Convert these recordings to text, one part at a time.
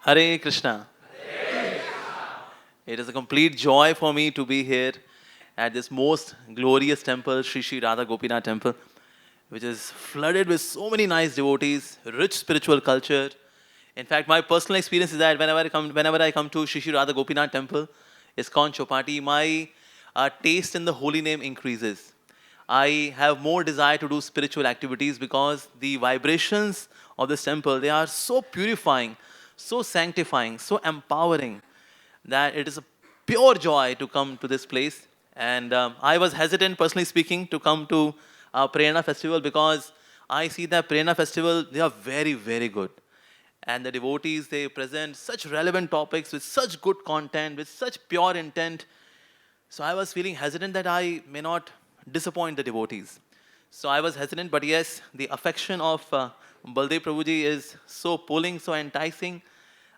Hare Krishna. It is a complete joy for me to be here at this most glorious temple, Sri Sri Radha Gopinath Temple, which is flooded with so many nice devotees, rich spiritual culture. In fact, my personal experience is that whenever I come to Sri Sri Radha Gopinath Temple, ISKCON Chopati, my taste in the holy name increases. I have more desire to do spiritual activities because the vibrations of this temple, they are so purifying, so sanctifying, so empowering that it is a pure joy to come to this place. And I was hesitant, personally speaking, to come to Prerna Festival because I see that Prerna Festival, they are very, very good. And the devotees, they present such relevant topics with such good content, with such pure intent. So I was feeling hesitant that I may not disappoint the devotees. So I was hesitant, but yes, the affection of Baldev Prabhuji is so pulling, so enticing,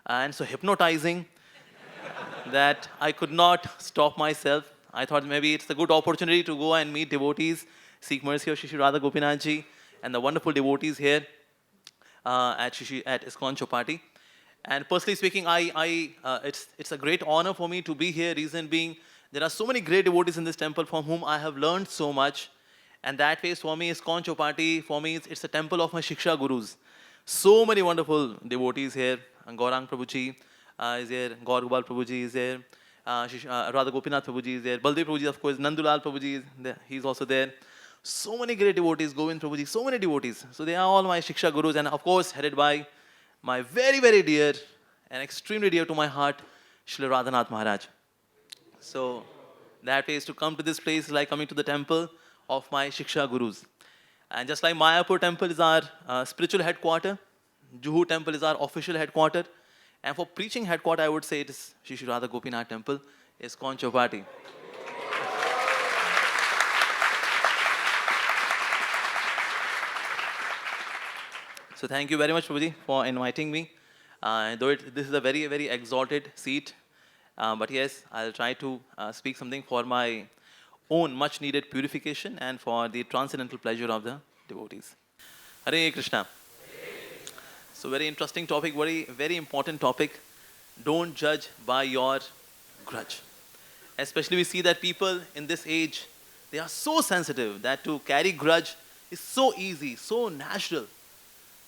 and so hypnotizing that I could not stop myself. I thought maybe it's a good opportunity to go and meet devotees, seek mercy of Shri Shri Radha Gopinath Ji and the wonderful devotees here at ISKCON Chopati. And personally speaking, it's a great honor for me to be here. Reason being, there are so many great devotees in this temple from whom I have learned so much. And that way, for me, ISKCON Chopati, for me, it's a temple of my Shiksha Gurus. So many wonderful devotees here. Gaurang Prabhuji is here, Gaur Gopal Prabhuji is here, Radha Gopinath Prabhuji is there, Baldev Prabhuji, of course, Nandulal Prabhuji is there, he's also there. So many great devotees, Govind Prabhuji, so many devotees. So they are all my Shiksha Gurus, and of course, headed by my very, very dear and extremely dear to my heart, Shri Radhanath Maharaj. So that way is to come to this place like coming to the temple of my Shiksha Gurus. And just like Mayapur temple is our spiritual headquarter, Juhu temple is our official headquarter, and for preaching headquarter, I would say it is Shri Shri Radha Gopinath Temple, ISKCON Chopati. So thank you very much, Prabhuji, for inviting me. Though this is a very, very exalted seat, but yes, I'll try to speak something for my own much-needed purification and for the transcendental pleasure of the devotees. Hare Krishna. So very interesting topic, very, very important topic. Don't judge by your grudge. Especially we see that people in this age, they are so sensitive that to carry grudge is so easy, so natural.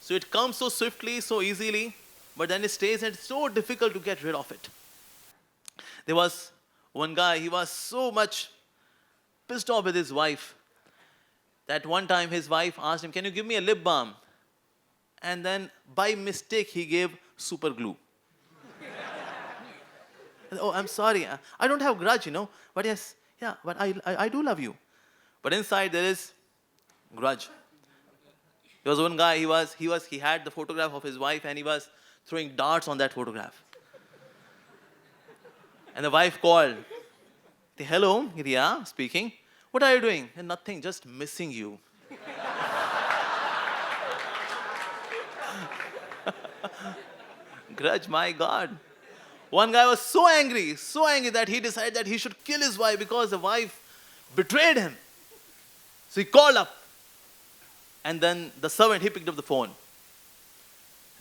So it comes so swiftly, so easily, but then it stays and it's so difficult to get rid of it. There was one guy, he was so much pissed off with his wife that one time his wife asked him, "Can you give me a lip balm?" And then by mistake he gave super glue. "Oh, I'm sorry, I don't have grudge, but yes, yeah, but I do love you." But inside there is grudge. There was one guy, he had the photograph of his wife and he was throwing darts on that photograph. And the wife called. "Hello, yeah, speaking. What are you doing?" "Nothing, just missing you." Grudge, my God. One guy was so angry that he decided that he should kill his wife because the wife betrayed him. So he called up. And then the servant, he picked up the phone.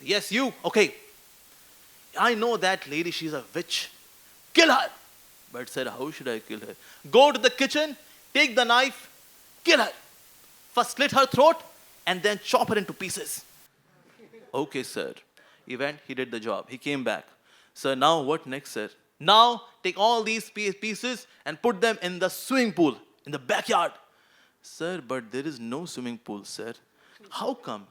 "Yes, you? Okay. I know that lady, she's a witch. Kill her." But said, "How should I kill her?" "Go to the kitchen, take the knife, kill her. First slit her throat and then chop her into pieces." "Okay, sir." He went, he did the job. He came back. "Sir, now what next, sir?" "Now take all these pieces and put them in the swimming pool in the backyard." "Sir, but there is no swimming pool, sir." "How come?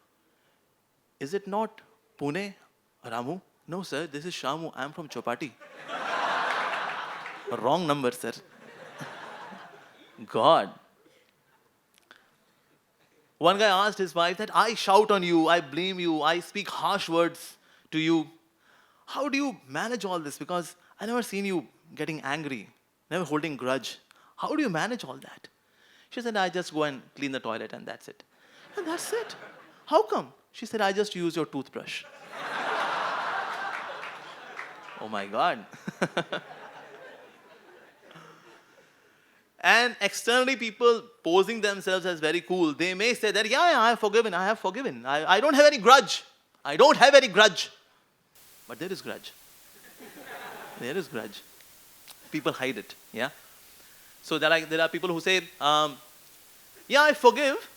Is it not Pune, Ramu?" "No, sir, this is Shamu. I am from Chopati." Wrong number, sir. God. One guy asked his wife that, "I shout on you, I blame you, I speak harsh words to you. How do you manage all this? Because I never seen you getting angry, never holding grudge. How do you manage all that?" She said, "I just go and clean the toilet and that's it." "And that's it? How come?" She said, "I just use your toothbrush." Oh my God. And externally people posing themselves as very cool, they may say that, yeah, I have forgiven. I don't have any grudge. I don't have any grudge. But there is grudge. There is grudge. People hide it, yeah? So there are people who say, yeah, I forgive,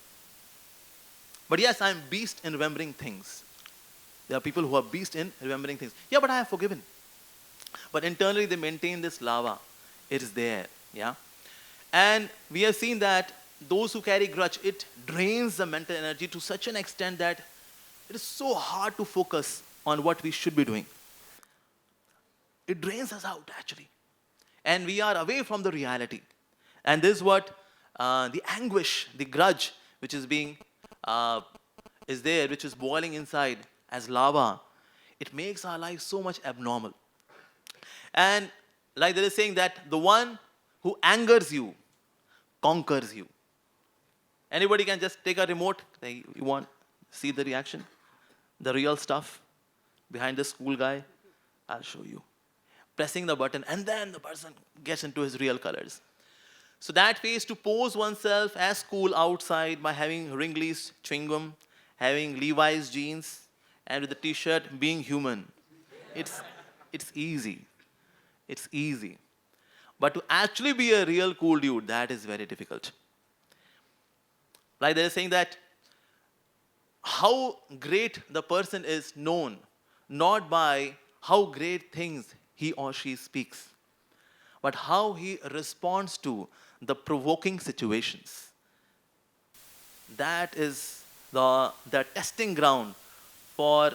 but yes, I'm beast in remembering things. There are people who are beast in remembering things. Yeah, but I have forgiven. But internally they maintain this lava. It is there, yeah? And we have seen that those who carry grudge, it drains the mental energy to such an extent that it is so hard to focus on what we should be doing. It drains us out, actually. And we are away from the reality. And this is what the anguish, the grudge, which is being, is there, which is boiling inside as lava, it makes our life so much abnormal. And like there is saying that the one who angers you conquers you. Anybody can just take a remote. You want see the reaction, the real stuff behind the school guy? I'll show you. Pressing the button, and then the person gets into his real colors. So that phase to pose oneself as cool outside by having Wrigley's chewing gum, having Levi's jeans, and with the t-shirt, being human. It's easy. It's easy. But to actually be a real cool dude, that is very difficult. Like they're saying that how great the person is known, not by how great things he or she speaks, but how he responds to the provoking situations. That is the testing ground for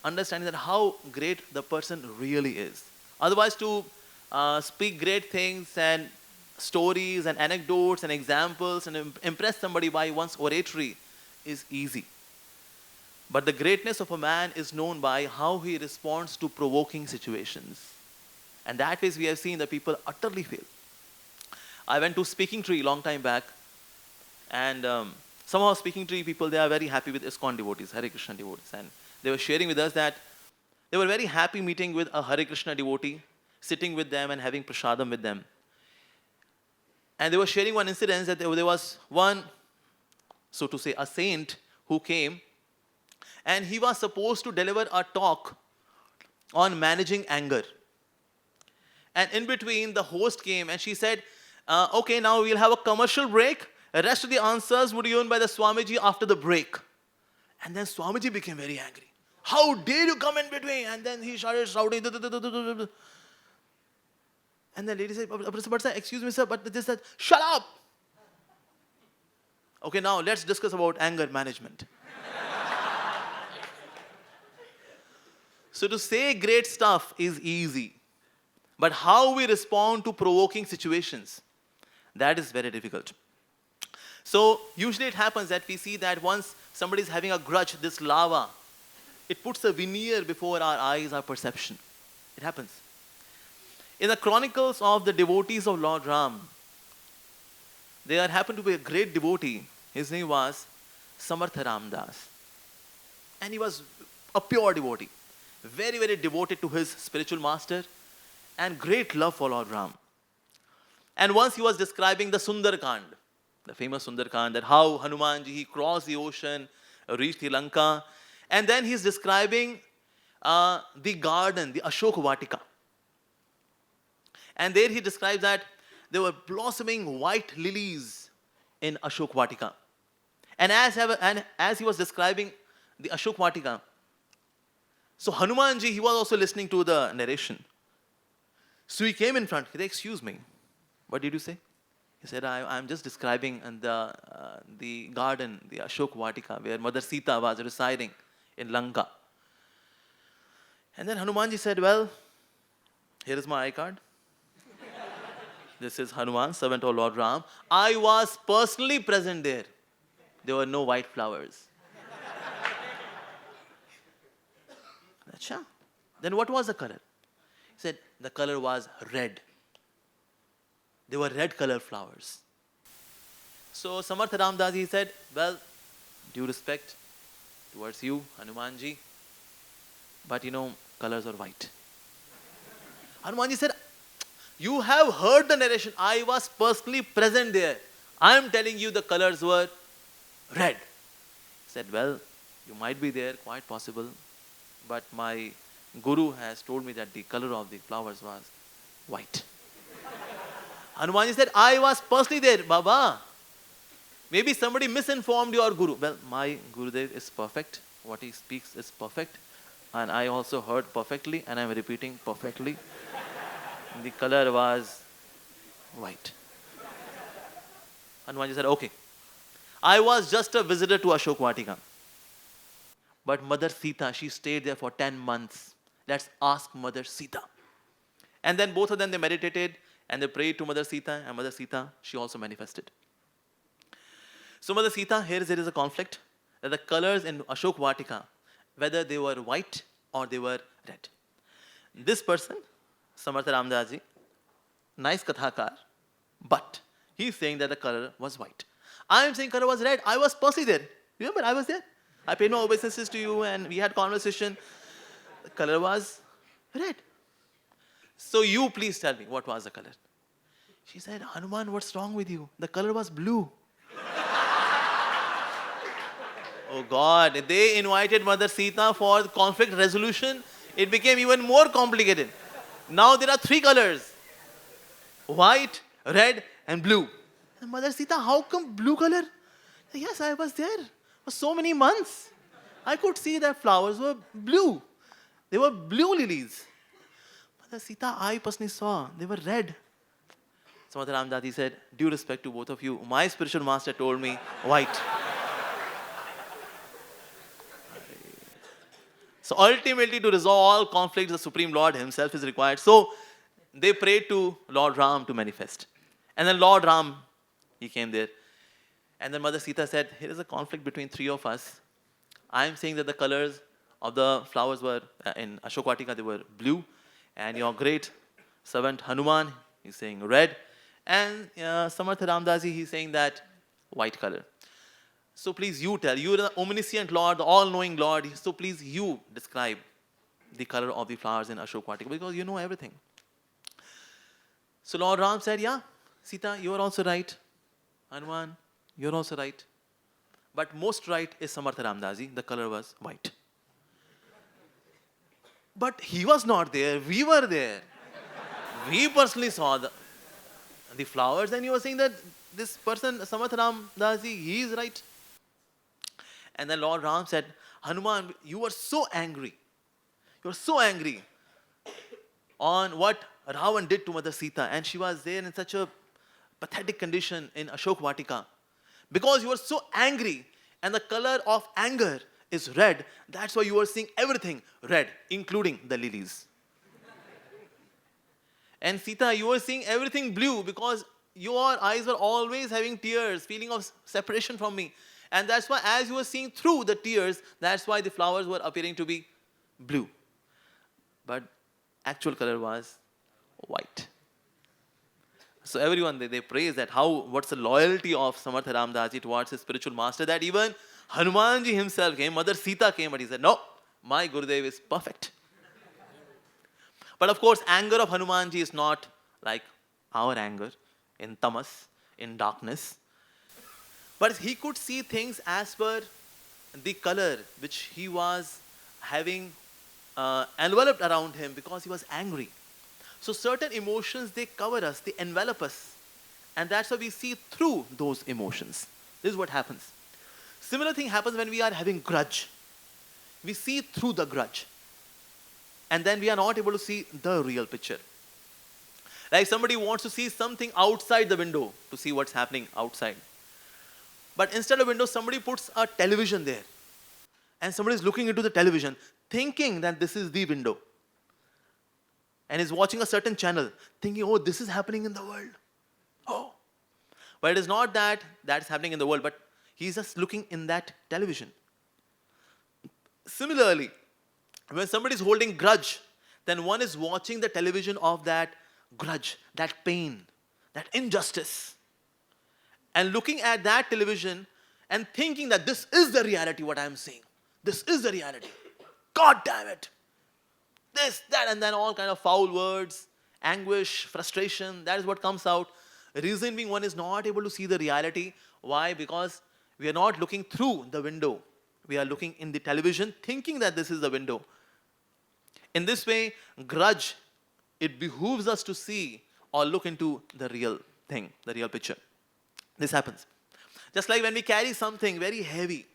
understanding that how great the person really is. Otherwise, to speak great things and stories and anecdotes and examples and impress somebody by one's oratory is easy. But the greatness of a man is known by how he responds to provoking situations. And that way we have seen that people utterly fail. I went to Speaking Tree long time back, and somehow Speaking Tree people, they are very happy with ISKCON devotees, Hare Krishna devotees. And they were sharing with us that they were very happy meeting with a Hare Krishna devotee, sitting with them and having prasadam with them. And they were sharing one incident that there was one, so to say, a saint who came, and he was supposed to deliver a talk on managing anger. And in between, the host came and she said, okay, now we'll have a commercial break. The rest of the answers would be given by the Swamiji after the break. And then Swamiji became very angry. How dare you come in between? And then he started shouting. And the lady said, but sir, excuse me, sir, but this said, shut up. Okay, now let's discuss about anger management. So to say great stuff is easy. But how we respond to provoking situations, that is very difficult. So usually it happens that we see that once somebody is having a grudge, this lava, it puts a veneer before our eyes, our perception. It happens. In the chronicles of the devotees of Lord Ram, there happened to be a great devotee. His name was Samartha Ramdas. And he was a pure devotee. Very, very devoted to his spiritual master and great love for Lord Ram. And once he was describing the Sundarkand, the famous Sundarkand, that how Hanumanji, he crossed the ocean, reached the Lanka, and then he's describing the garden, the Ashok Vatika. And there he describes that there were blossoming white lilies in Ashok Vatika. And as he was describing the Ashok Vatika, so Hanumanji, he was also listening to the narration. So he came in front. He said, excuse me, what did you say? He said, I'm just describing the garden, the Ashok Vatika, where Mother Sita was residing in Lanka. And then Hanumanji said, well, here is my iCard. This is Hanuman, servant of Lord Ram. I was personally present there. There were no white flowers. Achha. Then what was the color? He said, the color was red. They were red color flowers. So Samartha Ramdas, he said, well, due respect towards you, Hanumanji, but colors are white. Hanumanji said, you have heard the narration. I was personally present there. I am telling you the colors were red. He said, well, you might be there, quite possible, but my Guru has told me that the color of the flowers was white. Hanumanji said, I was personally there, Baba. Maybe somebody misinformed your Guru. Well, my Gurudev is perfect. What he speaks is perfect. And I also heard perfectly, and I am repeating perfectly. The color was white. Hanumanji said, okay. I was just a visitor to Ashok Vatika. But Mother Sita, she stayed there for 10 months. Let's ask Mother Sita. And then both of them, they meditated and they prayed to Mother Sita. And Mother Sita, she also manifested. So Mother Sita, here there is a conflict. That the colors in Ashok Vatika, whether they were white or they were red. This person, Samartha Ramdas ji, nice kathakar, but he's saying that the color was white. I am saying color was red. I was personally there. Remember, I was there. I paid my obeisances to you and we had conversation. The color was red. So you please tell me, what was the color? She said, Hanuman, what's wrong with you? The color was blue. Oh God, they invited Mother Sita for conflict resolution. It became even more complicated. Now there are 3 colors. White, red and blue. And Mother Sita, how come blue color? Yes, I was there for so many months. I could see that flowers were blue. They were blue lilies. Mother Sita, I personally saw, they were red. So Mother Ramdas said, due respect to both of you, my spiritual master told me white. So ultimately, to resolve all conflicts, the Supreme Lord himself is required. So they prayed to Lord Ram to manifest. And then Lord Ram, he came there. And then Mother Sita said, here is a conflict between 3 of us. I am saying that the colors of the flowers were, in Ashok Vatika, they were blue. And your great servant Hanuman, he's saying red. And Samartha Ramdas ji, he's saying that white color. So please you tell, you are the omniscient Lord, the all-knowing Lord. So please you describe the color of the flowers in Ashok Vatika because you know everything. So Lord Ram said, yeah, Sita, you are also right. Hanuman, you are also right. But most right is Samartha Ramdas ji, the color was white. But he was not there, we were there. We personally saw the flowers and you were saying that this person, Samartha Ramdas ji, he is right. And then Lord Ram said, Hanuman, you were so angry. You were so angry on what Ravan did to Mother Sita. And she was there in such a pathetic condition in Ashok Vatika. Because you were so angry and the color of anger is red. That's why you were seeing everything red, including the lilies. And Sita, you were seeing everything blue because your eyes were always having tears, feeling of separation from me. And that's why as you were seeing through the tears, that's why the flowers were appearing to be blue. But actual color was white. So everyone, they praise that what's the loyalty of Samartha Ramdas ji towards his spiritual master, that even Hanumanji himself came, Mother Sita came, but he said, no, my Gurudev is perfect. But of course, anger of Hanumanji is not like our anger in tamas, in darkness. But he could see things as per the color which he was having enveloped around him because he was angry. So certain emotions, they cover us, they envelop us. And that's why we see through those emotions. This is what happens. Similar thing happens when we are having grudge. We see through the grudge. And then we are not able to see the real picture. Like somebody wants to see something outside the window to see what's happening outside. But instead of window, somebody puts a television there. And somebody is looking into the television, thinking that this is the window. And is watching a certain channel, thinking, oh, this is happening in the world. Oh. But it is not that that's happening in the world, but he's just looking in that television. Similarly, when somebody is holding grudge, then one is watching the television of that grudge, that pain, that injustice. And looking at that television and thinking that this is the reality, what I am saying. This is the reality. God damn it. This, that, and then all kind of foul words, anguish, frustration, that is what comes out. Reason being, one is not able to see the reality. Why? Because we are not looking through the window. We are looking in the television, thinking that this is the window. In this way, grudge, it behooves us to see or look into the real thing, the real picture. This happens. Just like when we carry something very heavy,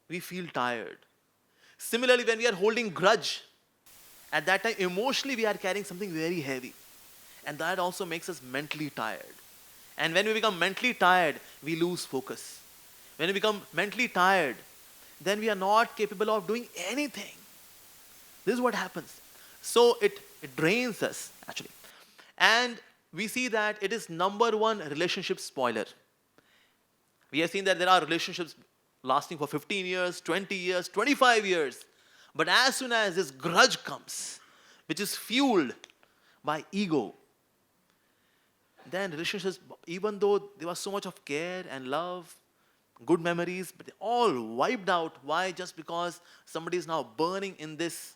we feel tired. Similarly, when we are holding grudge, at that time, emotionally, we are carrying something very heavy. And that also makes us mentally tired. And when we become mentally tired, we lose focus. When we become mentally tired, then we are not capable of doing anything. This is what happens. So it drains us, actually. And we see that it is number one relationship spoiler. We have seen that there are relationships lasting for 15 years, 20 years, 25 years. But as soon as this grudge comes, which is fueled by ego, then relationships, even though there was so much of care and love, good memories, but they all wiped out. Why? Just because somebody is now burning in this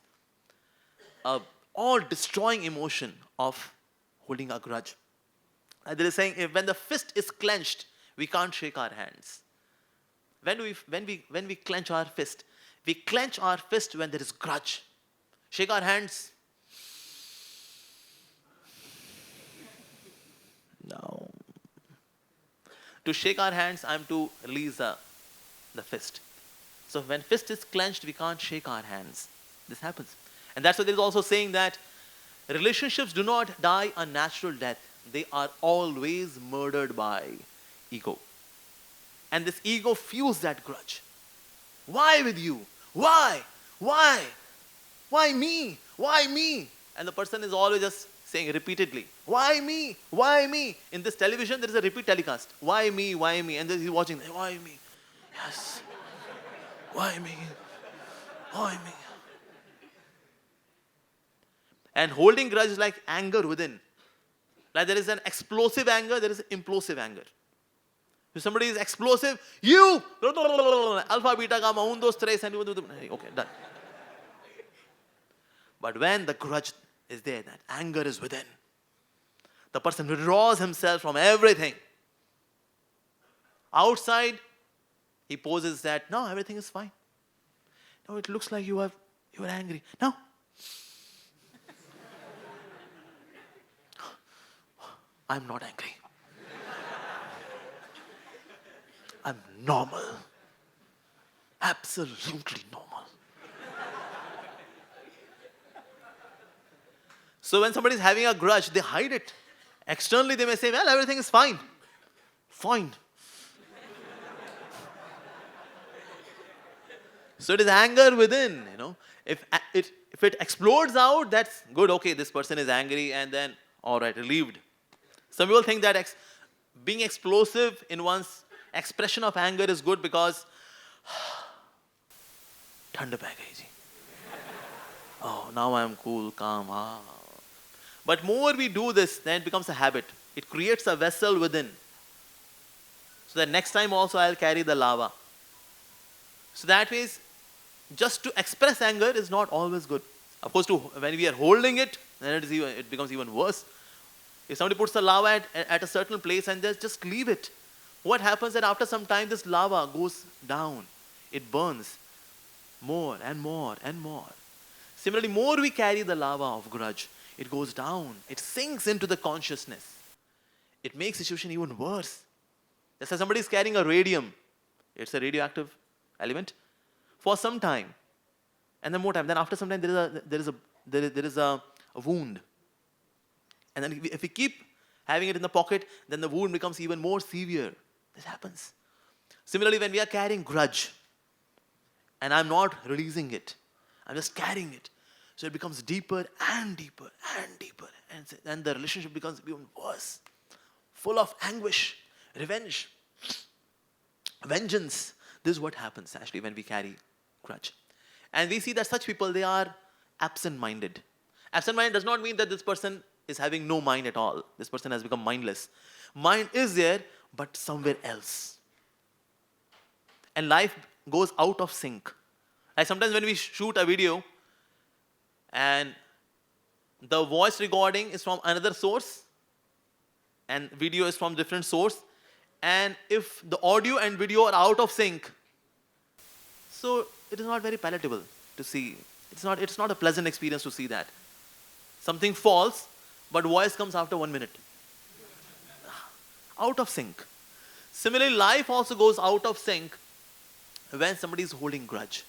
all destroying emotion of holding a grudge. And they are saying, when the fist is clenched, we can't shake our hands. When we clench our fist, we clench our fist when there is grudge. Shake our hands. No. To shake our hands, I'm to release the fist. So when fist is clenched, we can't shake our hands. This happens. And that's why there is also saying that relationships do not die a natural death. They are always murdered by ego. And this ego fuels that grudge. Why with you? Why? Why? Why me? Why me? And the person is always just saying repeatedly, why me? Why me? In this television, there is a repeat telecast. Why me? Why me? And then he's watching, why me? Yes. Why me? Why me? And holding grudge is like anger within. Like there is an explosive anger, there is implosive anger. If somebody is explosive, you, alpha, beta, gamma, un, dos, tres, and okay, done. But when the grudge is there, that anger is within, the person withdraws himself from everything. Outside, he poses that, no, everything is fine. No, it looks like you are angry. No. I'm not angry. I'm normal. Absolutely normal. So when somebody is having a grudge, they hide it. Externally, they may say, well, everything is fine. Fine. So it is anger within, If it explodes out, that's good. Okay, this person is angry and then, all right, relieved. Some people think that being explosive in one's expression of anger is good because thanda pai gayi ji. Oh, now I am cool, calm. But more we do this, then it becomes a habit. It creates a vessel within. So that next time also I'll carry the lava. So that means just to express anger is not always good. Of course, when we are holding it, then it becomes even worse. If somebody puts the lava at a certain place and just leave it, what happens that after some time this lava goes down. It burns more and more and more. Similarly, more we carry the lava of grudge, it goes down. It sinks into the consciousness. It makes the situation even worse. Just as somebody is carrying a radium, it's a radioactive element, for some time, and then more time. Then after some time, there is a wound. And then if we keep having it in the pocket, then the wound becomes even more severe. This happens. Similarly, when we are carrying grudge, and I'm not releasing it, I'm just carrying it. So it becomes deeper and deeper and deeper. And then the relationship becomes even worse. Full of anguish, revenge, vengeance. This is what happens actually when we carry grudge. And we see that such people, they are absent-minded. Absent-minded does not mean that this person is having no mind at all. This person has become mindless. Mind is there, but somewhere else. And life goes out of sync. Like sometimes when we shoot a video and the voice recording is from another source and video is from different source, and if the audio and video are out of sync, so it is not very palatable to see. It's not a pleasant experience to see that. Something falls, but voice comes after 1 minute. Out of sync. Similarly, life also goes out of sync when somebody is holding grudge.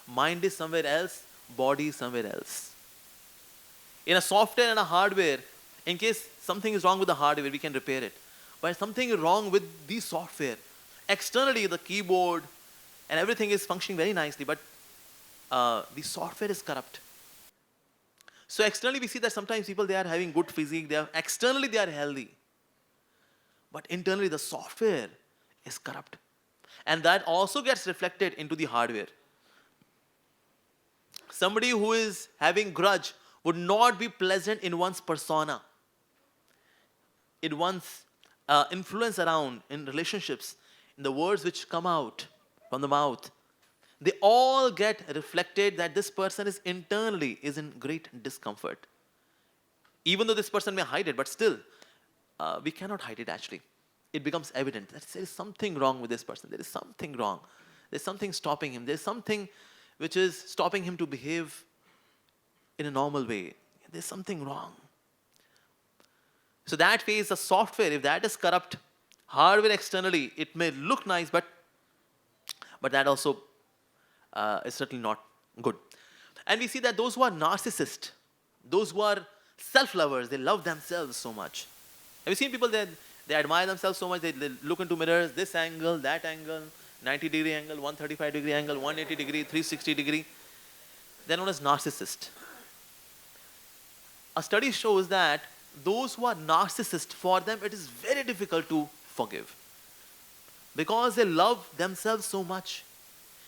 Mind is somewhere else, body is somewhere else. In a software and a hardware, in case something is wrong with the hardware, we can repair it. But something is wrong with the software. Externally, the keyboard and everything is functioning very nicely, but the software is corrupt. So externally, we see that sometimes people, they are having good physique, externally they are healthy. But internally, the software is corrupt. And that also gets reflected into the hardware. Somebody who is having grudge would not be pleasant in one's persona, in one's influence around, in relationships, in the words which come out from the mouth. They all get reflected that this person is internally is in great discomfort. Even though this person may hide it, but still, we cannot hide it actually. It becomes evident that there is something wrong with this person. There is something wrong. There's something stopping him. There's something which is stopping him to behave in a normal way. There's something wrong. So that phase, the software, if that is corrupt, hardware externally, it may look nice, but that also is certainly not good. And we see that those who are narcissists, those who are self-lovers, they love themselves so much. Have you seen people that they admire themselves so much, they look into mirrors, this angle, that angle, 90-degree angle, 135-degree angle, 180-degree, 360-degree. They're known as narcissists. A study shows that those who are narcissists, for them it is very difficult to forgive. Because they love themselves so much.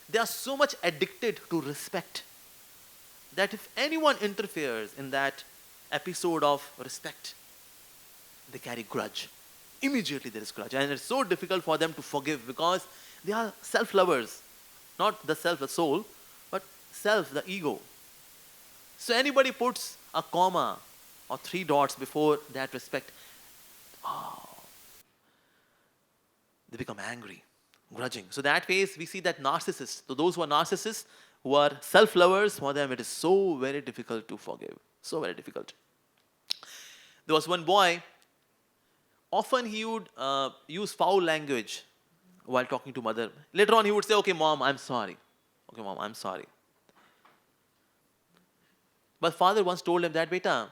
They are so much addicted to respect that if anyone interferes in that episode of respect, they carry grudge. Immediately there is grudge. And it's so difficult for them to forgive because they are self-lovers. Not the self, the soul, but self, the ego. So anybody puts a comma or 3 dots before that respect, they become angry, grudging. So that phase, we see that narcissists, so those who are narcissists, who are self-lovers, for them it is so very difficult to forgive. So very difficult. There was one boy, often he would use foul language while talking to mother. Later on he would say, okay mom, I'm sorry. Okay mom, I'm sorry. But father once told him that, beta,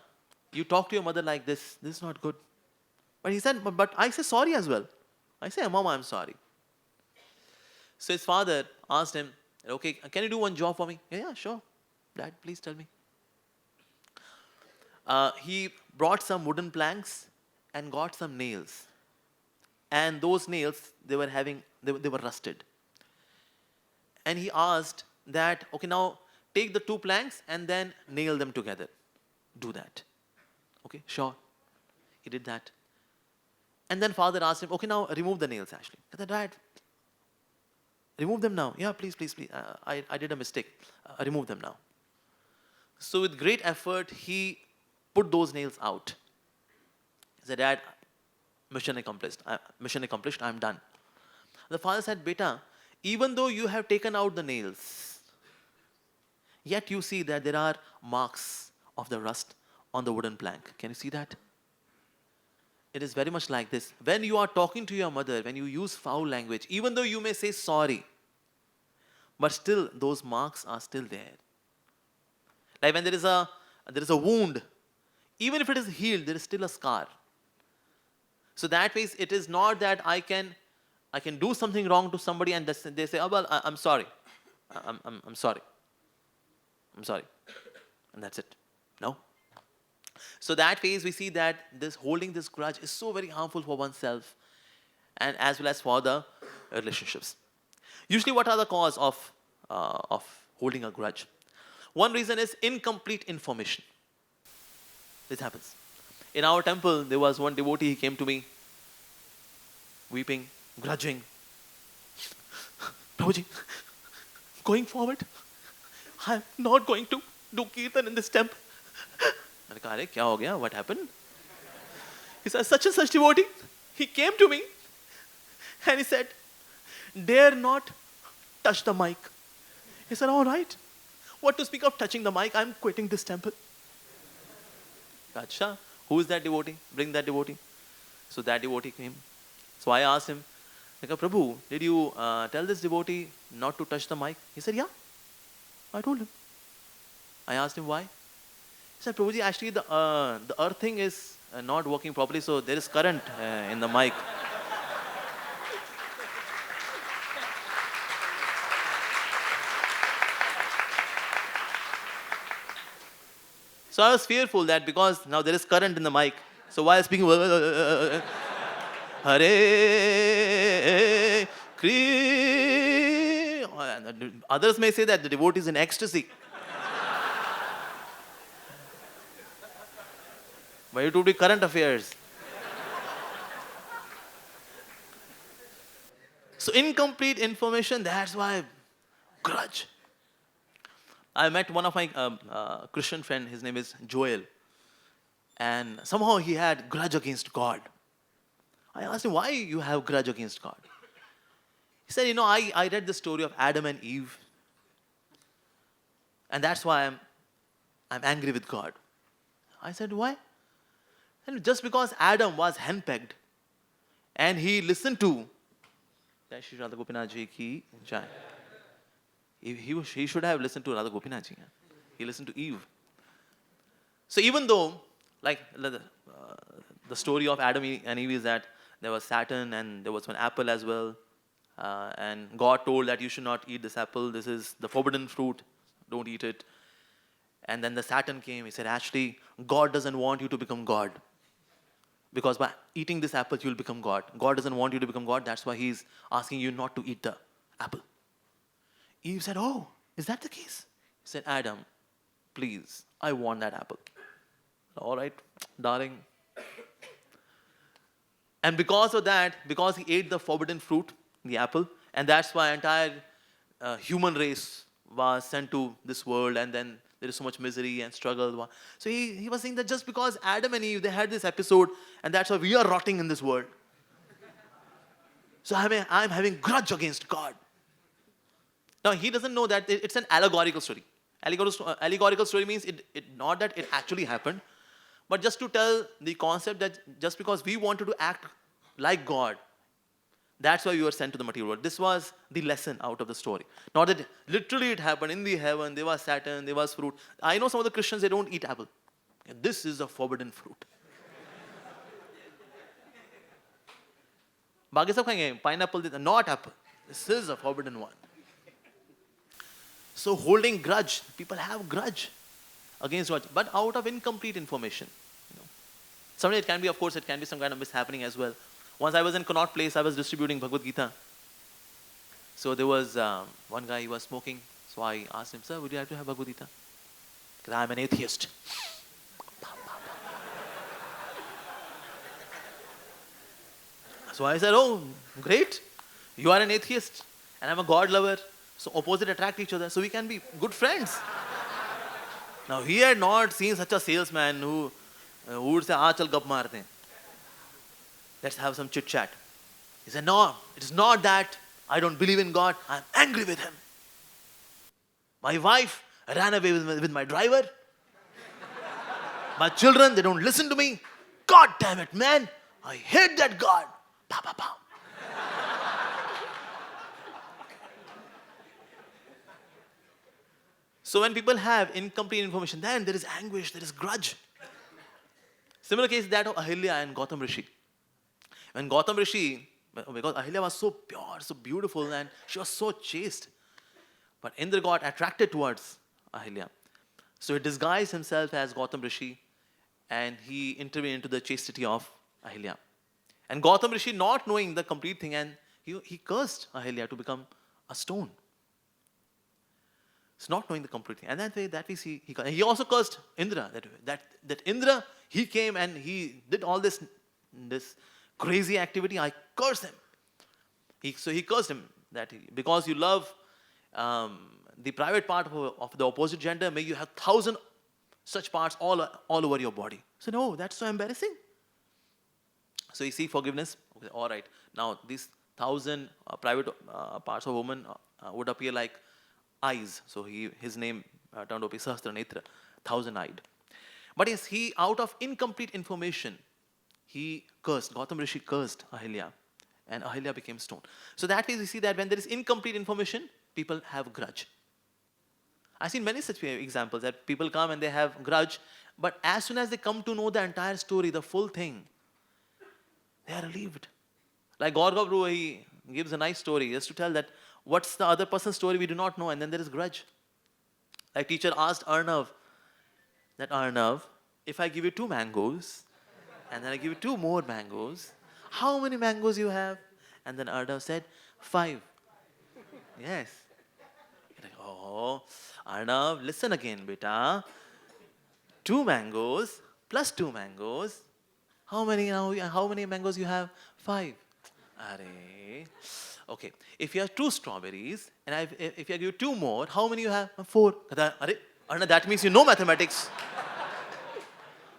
you talk to your mother like this is not good. But he said, but I say sorry as well. I say, mom, I'm sorry. So his father asked him, okay, can you do one job for me? Yeah, sure. Dad, please tell me. He brought some wooden planks and got some nails. And those nails, they were rusted. And he asked that, okay, now take the 2 planks and then nail them together. Do that. Okay, sure. He did that. And then father asked him, okay, now remove the nails actually. I said, Dad, remove them now. Yeah, please. I did a mistake. Remove them now. So with great effort, he put those nails out. He said, Dad, mission accomplished. I'm done. The father said, beta, even though you have taken out the nails, yet you see that there are marks of the rust on the wooden plank. Can you see that? It is very much like this. When you are talking to your mother, when you use foul language, even though you may say sorry, but still those marks are still there. Like when there is a wound, even if it is healed, there is still a scar. So that means it is not that I can do something wrong to somebody and they say, oh well, I'm sorry. I'm sorry. I'm sorry. And that's it. No. So that phase, we see that holding this grudge is so very harmful for oneself and as well as for the relationships. Usually what are the cause of holding a grudge? One reason is incomplete information. This happens. In our temple, there was one devotee, he came to me, weeping, grudging. Prabhuji, going forward, I'm not going to do kirtan in this temple. I said, kya ho gaya? What happened? He said, such and such devotee, he came to me and he said, dare not touch the mic. He said, all right. What to speak of touching the mic? I'm quitting this temple. Acha, who is that devotee? Bring that devotee. So that devotee came. So I asked him, like, Prabhu, did you tell this devotee not to touch the mic? He said, yeah. I told him. I asked him why. He said, Prabhuji, actually the earthing is not working properly, so there is current in the mic. So I was fearful that because now there is current in the mic, so while speaking, Hare Krishna, others may say that the devotee is in ecstasy. But it would be current affairs. So incomplete information, that's why grudge. I met one of my Christian friend, his name is Joel. And somehow he had grudge against God. I asked him, why you have grudge against God? He said, I read the story of Adam and Eve. And that's why I'm angry with God. I said, why? And just because Adam was henpecked and he listened to Jai Shri Radha Gopinath Ji ki Jai. He should have listened to Radha Gopinath Ji. He listened to Eve. So even though, like the story of Adam and Eve is that there was Saturn and there was one apple as well. And God told that you should not eat this apple. This is the forbidden fruit. Don't eat it. And then the Saturn came. He said, actually, God doesn't want you to become God. Because by eating this apple, you will become God. God doesn't want you to become God. That's why he's asking you not to eat the apple. Eve said, oh, is that the case? He said, Adam, please, I want that apple. All right, darling. And because of that, because he ate the forbidden fruit, the apple, and that's why entire human race was sent to this world, and then there is so much misery and struggle. So he was saying that just because Adam and Eve, they had this episode, and that's why we are rotting in this world. So I'm having grudge against God. Now, he doesn't know that it's an allegorical story. Allegorical story means not that it actually happened, but just to tell the concept that just because we wanted to act like God, that's why we were sent to the material world. This was the lesson out of the story. Not that literally it happened in the heaven, there was Saturn, there was fruit. I know some of the Christians, they don't eat apple. This is a forbidden fruit. Baaki sab khayenge pineapple, not apple. This is a forbidden one. So holding grudge, people have grudge against God, but out of incomplete information. Sometimes it can be, of course, it can be some kind of mishappening as well. Once I was in Connaught Place, I was distributing Bhagavad Gita. So there was one guy, he was smoking. So I asked him, sir, would you like to have Bhagavad Gita? Because I'm an atheist. So I said, oh, great. You are an atheist and I'm a God lover. So opposite attract each other. So we can be good friends. Now he had not seen such a salesman who would say, chal gap marte. Let's have some chit chat. He said, no, it is not that I don't believe in God. I'm angry with him. My wife ran away with my driver. My children, they don't listen to me. God damn it, man. I hate that God. Pa, pa, pa. So when people have incomplete information, then there is anguish, there is grudge. Similar case that of Ahilya and Gautam Rishi. When Gautam Rishi, because Ahilya was so pure, so beautiful, and she was so chaste. But Indra got attracted towards Ahilya. So he disguised himself as Gautam Rishi and he intervened into the chastity of Ahilya. And Gautam Rishi, not knowing the complete thing, and he cursed Ahilya to become a stone. It's not knowing the complete thing. And that way we see, he also cursed Indra. That Indra, he came and he did all this crazy activity. I curse him. So he cursed him that because you love the private part of the opposite gender, may you have 1,000 such parts all over your body. So no, that's so embarrassing. So you see forgiveness. Okay, all right. Now these 1,000 private parts of woman would appear like eyes. So his name Tandopi Sahasranetra, thousand-eyed. But yes, he, out of incomplete information, he cursed, Gautam Rishi cursed Ahilya, and Ahilya became stone. So that means we see that when there is incomplete information, people have grudge. I've seen many such examples that people come and they have grudge, but as soon as they come to know the entire story, the full thing, they are relieved. Like Gaurav Prabhu, he gives a nice story just to tell that what's the other person's story we do not know, and then there is grudge. Like teacher asked Arnav, that Arnav, if I give you 2 mangoes, and then I give you 2 more mangoes, how many mangoes you have? And then Arnav said, 5. Yes. You're like, oh, Arnav, listen again, beta. 2 mangoes plus 2 mangoes. How many mangoes you have? 5. Are. Okay. If you have 2 strawberries, and if I give you 2 more, how many you have? 4. Are. Arnav, that means you know mathematics.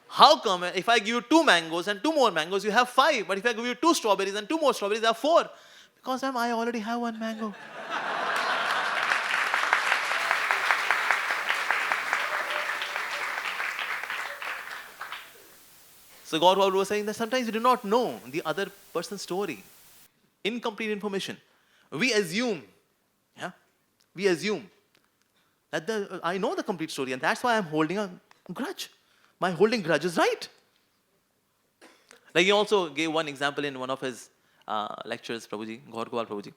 How come if I give you 2 mangoes and 2 more mangoes, you have 5, but if I give you 2 strawberries and 2 more strawberries, you have 4? Because ma'am, I already have 1 mango. So Gaurav was saying that sometimes we do not know the other person's story. Incomplete information. We assume that I know the complete story, and that's why I'm holding a grudge. My holding grudge is right. Like he also gave one example in one of his lectures, Prabhuji, Gaur Gopal Prabhuji.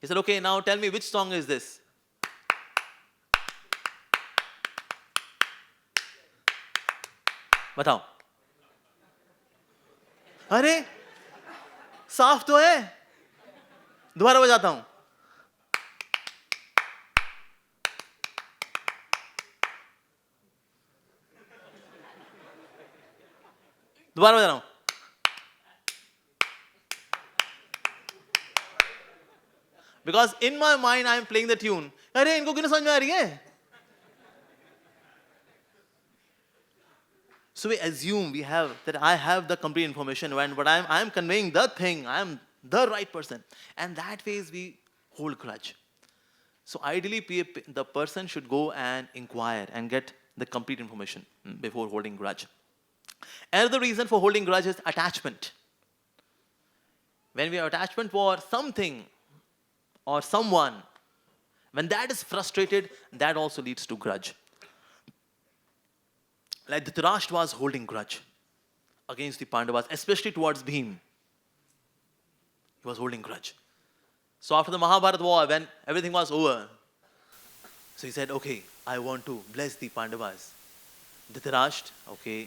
He said, okay, now tell me which song is this? बताओ. अरे साफ तो है. दोबारा बजाता हूं. दोबारा बजा रहा हूं. Because in my mind I am playing the tune. अरे इनको क्यों नहीं समझ में आ रही है? So we assume that I have the complete information, but I am conveying the thing. I am the right person, and that way we hold grudge. So ideally, the person should go and inquire and get the complete information before holding grudge. Another reason for holding grudge is attachment. When we have attachment for something or someone, when that is frustrated, that also leads to grudge. Like Dhritarashtra was holding grudge against the Pandavas, especially towards Bhim. He was holding grudge. So after the Mahabharata war, when everything was over, so he said, okay, I want to bless the Pandavas. Dhritarashtra, okay,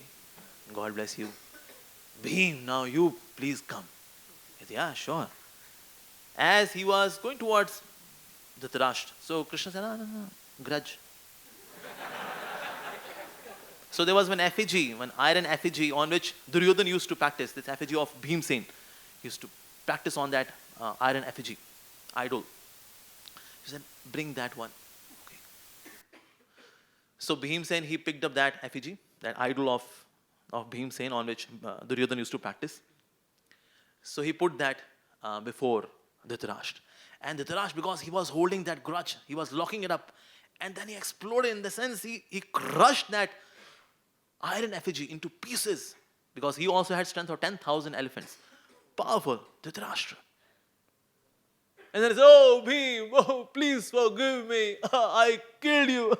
God bless you. Bhim, now you please come. He said, yeah, sure. As he was going towards Dhritarashtra, so Krishna said, no, grudge. So there was one effigy, one iron effigy on which Duryodhana used to practice, this effigy of Bhimsen. He used to practice on that iron effigy, idol. He said, bring that one. Okay. So Bhimsen, he picked up that effigy, that idol of Bhimsen on which Duryodhana used to practice. So he put that before Dhritarashtra. And Dhritarashtra, because he was holding that grudge, he was locking it up. And then he exploded in the sense he crushed that iron effigy into pieces, because he also had strength of 10,000 elephants. Powerful, Dhritarashtra. And then he said, oh, Bhim, oh, please forgive me. I killed you.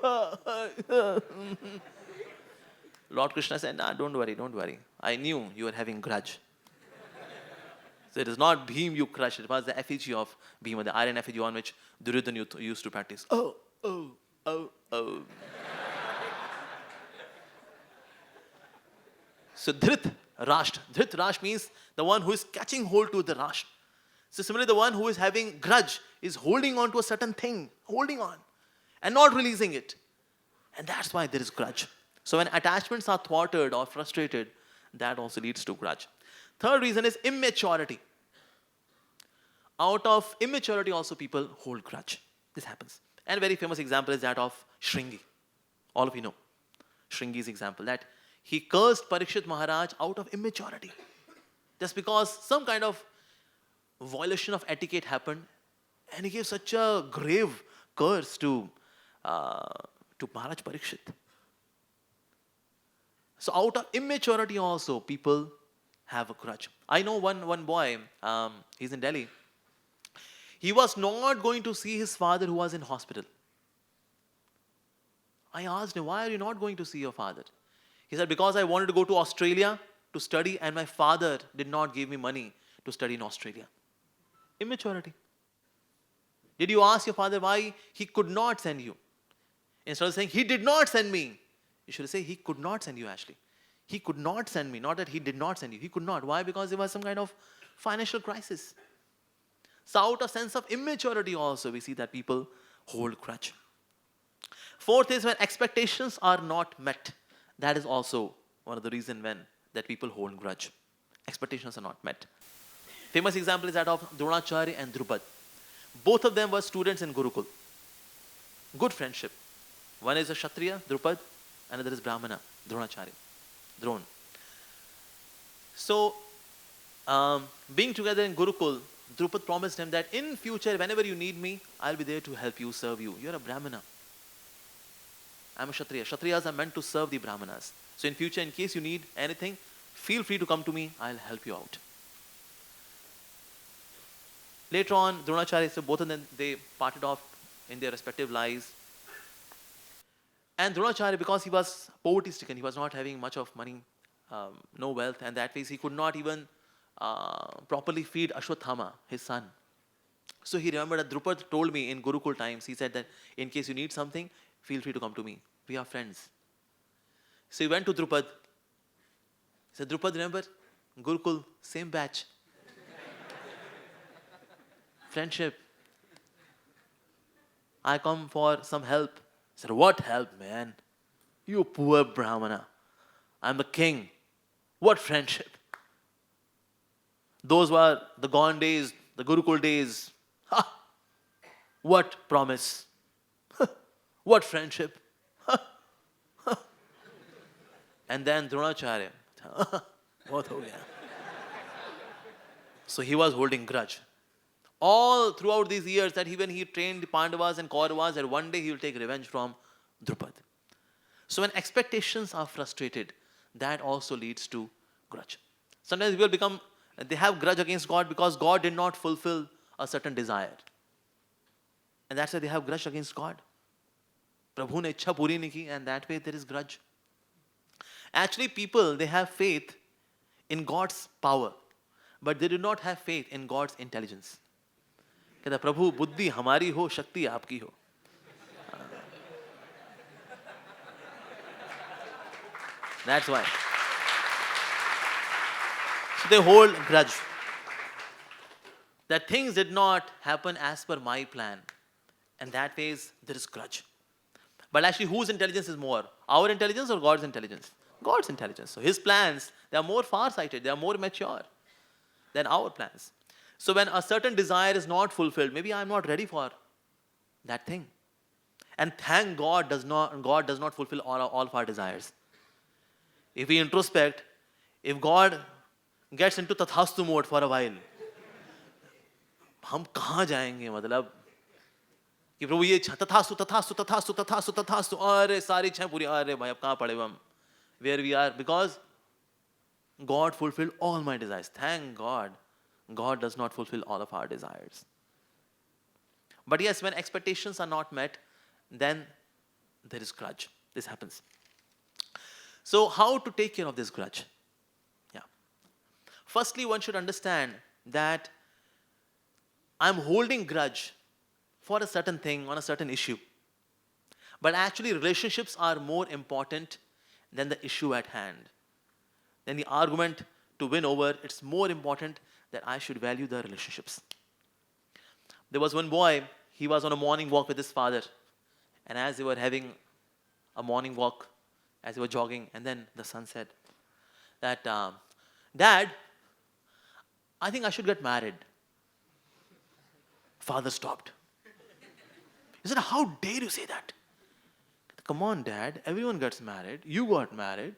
Lord Krishna said, nah, don't worry. I knew you were having grudge. So it is not Bhim you crushed, it was the effigy of Bhima, the iron effigy on which Duryodhana used to practice. Oh. So Dhritarashtra means the one who is catching hold to the Rashtra. So similarly, the one who is having grudge is holding on to a certain thing, holding on and not releasing it. And that's why there is grudge. So when attachments are thwarted or frustrated, that also leads to grudge. Third reason is immaturity. Out of immaturity also people hold grudge. This happens. And a very famous example is that of Shringi. All of you know Shringi's example, that he cursed Parikshit Maharaj out of immaturity. Just because some kind of violation of etiquette happened, and he gave such a grave curse to to Maharaj Parikshit. So out of immaturity also, people have a grudge. I know one boy, he's in Delhi. He was not going to see his father who was in hospital. I asked him, why are you not going to see your father? He said, because I wanted to go to Australia to study and my father did not give me money to study in Australia. Immaturity. Did you ask your father why he could not send you? Instead of saying, he did not send me, you should say, he could not send you actually. He could not send me, not that he did not send you. He could not. Why? Because there was some kind of financial crisis. So out of sense of immaturity also, we see that people hold grudge. Fourth is when expectations are not met. That is also one of the reasons when that people hold grudge. Expectations are not met. Famous example is that of Dronacharya and Drupad. Both of them were students in Gurukul. Good friendship. One is a Kshatriya, Drupad, another is Brahmana, Dronacharya. Drone. So, being together in Gurukul, Drupad promised him that in future, whenever you need me, I'll be there to help you, serve you. You're a Brahmana. I'm a Kshatriya. Kshatriyas are meant to serve the Brahmanas. So in future, in case you need anything, feel free to come to me. I'll help you out. Later on, Dronacharya, so both of them, they parted off in their respective lives. And Dronacharya, because he was poverty-stricken, he was not having much of money, no wealth, and that way he could not even properly feed Ashwathama, his son. So he remembered that Drupad told me in Gurukul times, he said that in case you need something, feel free to come to me. We are friends. So he went to Drupad. He said, Drupad, remember? Gurukul, same batch. Friendship. I come for some help. He said, what help, man? You poor Brahmana. I'm the king. What friendship? Those were the gone days, the Gurukul days. Ha! What promise? What friendship? And then Dronacharya. What ho gaya? So he was holding grudge. All throughout these years that when he trained the Pandavas and Kauravas, that one day he will take revenge from Drupad. So when expectations are frustrated, that also leads to grudge. Sometimes people they have grudge against God because God did not fulfill a certain desire. And that's why they have grudge against God. Prabhu ne ichha puri nahi ki, and that way there is grudge. Actually, people, they have faith in God's power, but they do not have faith in God's intelligence. कहता प्रभु बुद्धि हमारी हो, शक्ति आपकी हो. That's why. So they hold grudge. That things did not happen as per my plan. And that ways there is grudge. But actually, whose intelligence is more? Our intelligence or God's intelligence? God's intelligence. So his plans, they are more far-sighted, they are more mature than our plans. So when a certain desire is not fulfilled, maybe I am not ready for that thing. And thank God God does not fulfill all of our desires. If we introspect, if God gets into tathastu mode for a while, हम कहाँ जाएंगे मतलब कि प्रभु ये तथास्तु तथास्तु तथास्तु तथास्तु तथास्तु अरे सारी इच्छाएं पूरी अरे भाई अब कहाँ पड़े हम where we are because God fulfilled all my desires. Thank God. God does not fulfill all of our desires. But yes, when expectations are not met, then there is grudge. This happens. So how to take care of this grudge? Yeah. Firstly, one should understand that I'm holding grudge for a certain thing on a certain issue. But actually, relationships are more important than the issue at hand. Then the argument to win over, it's more important that I should value the relationships. There was one boy, he was on a morning walk with his father. And as they were having a morning walk, as they were jogging, and then the son said that, Dad, I think I should get married. Father stopped. He said, how dare you say that? Come on, Dad, everyone gets married. You got married.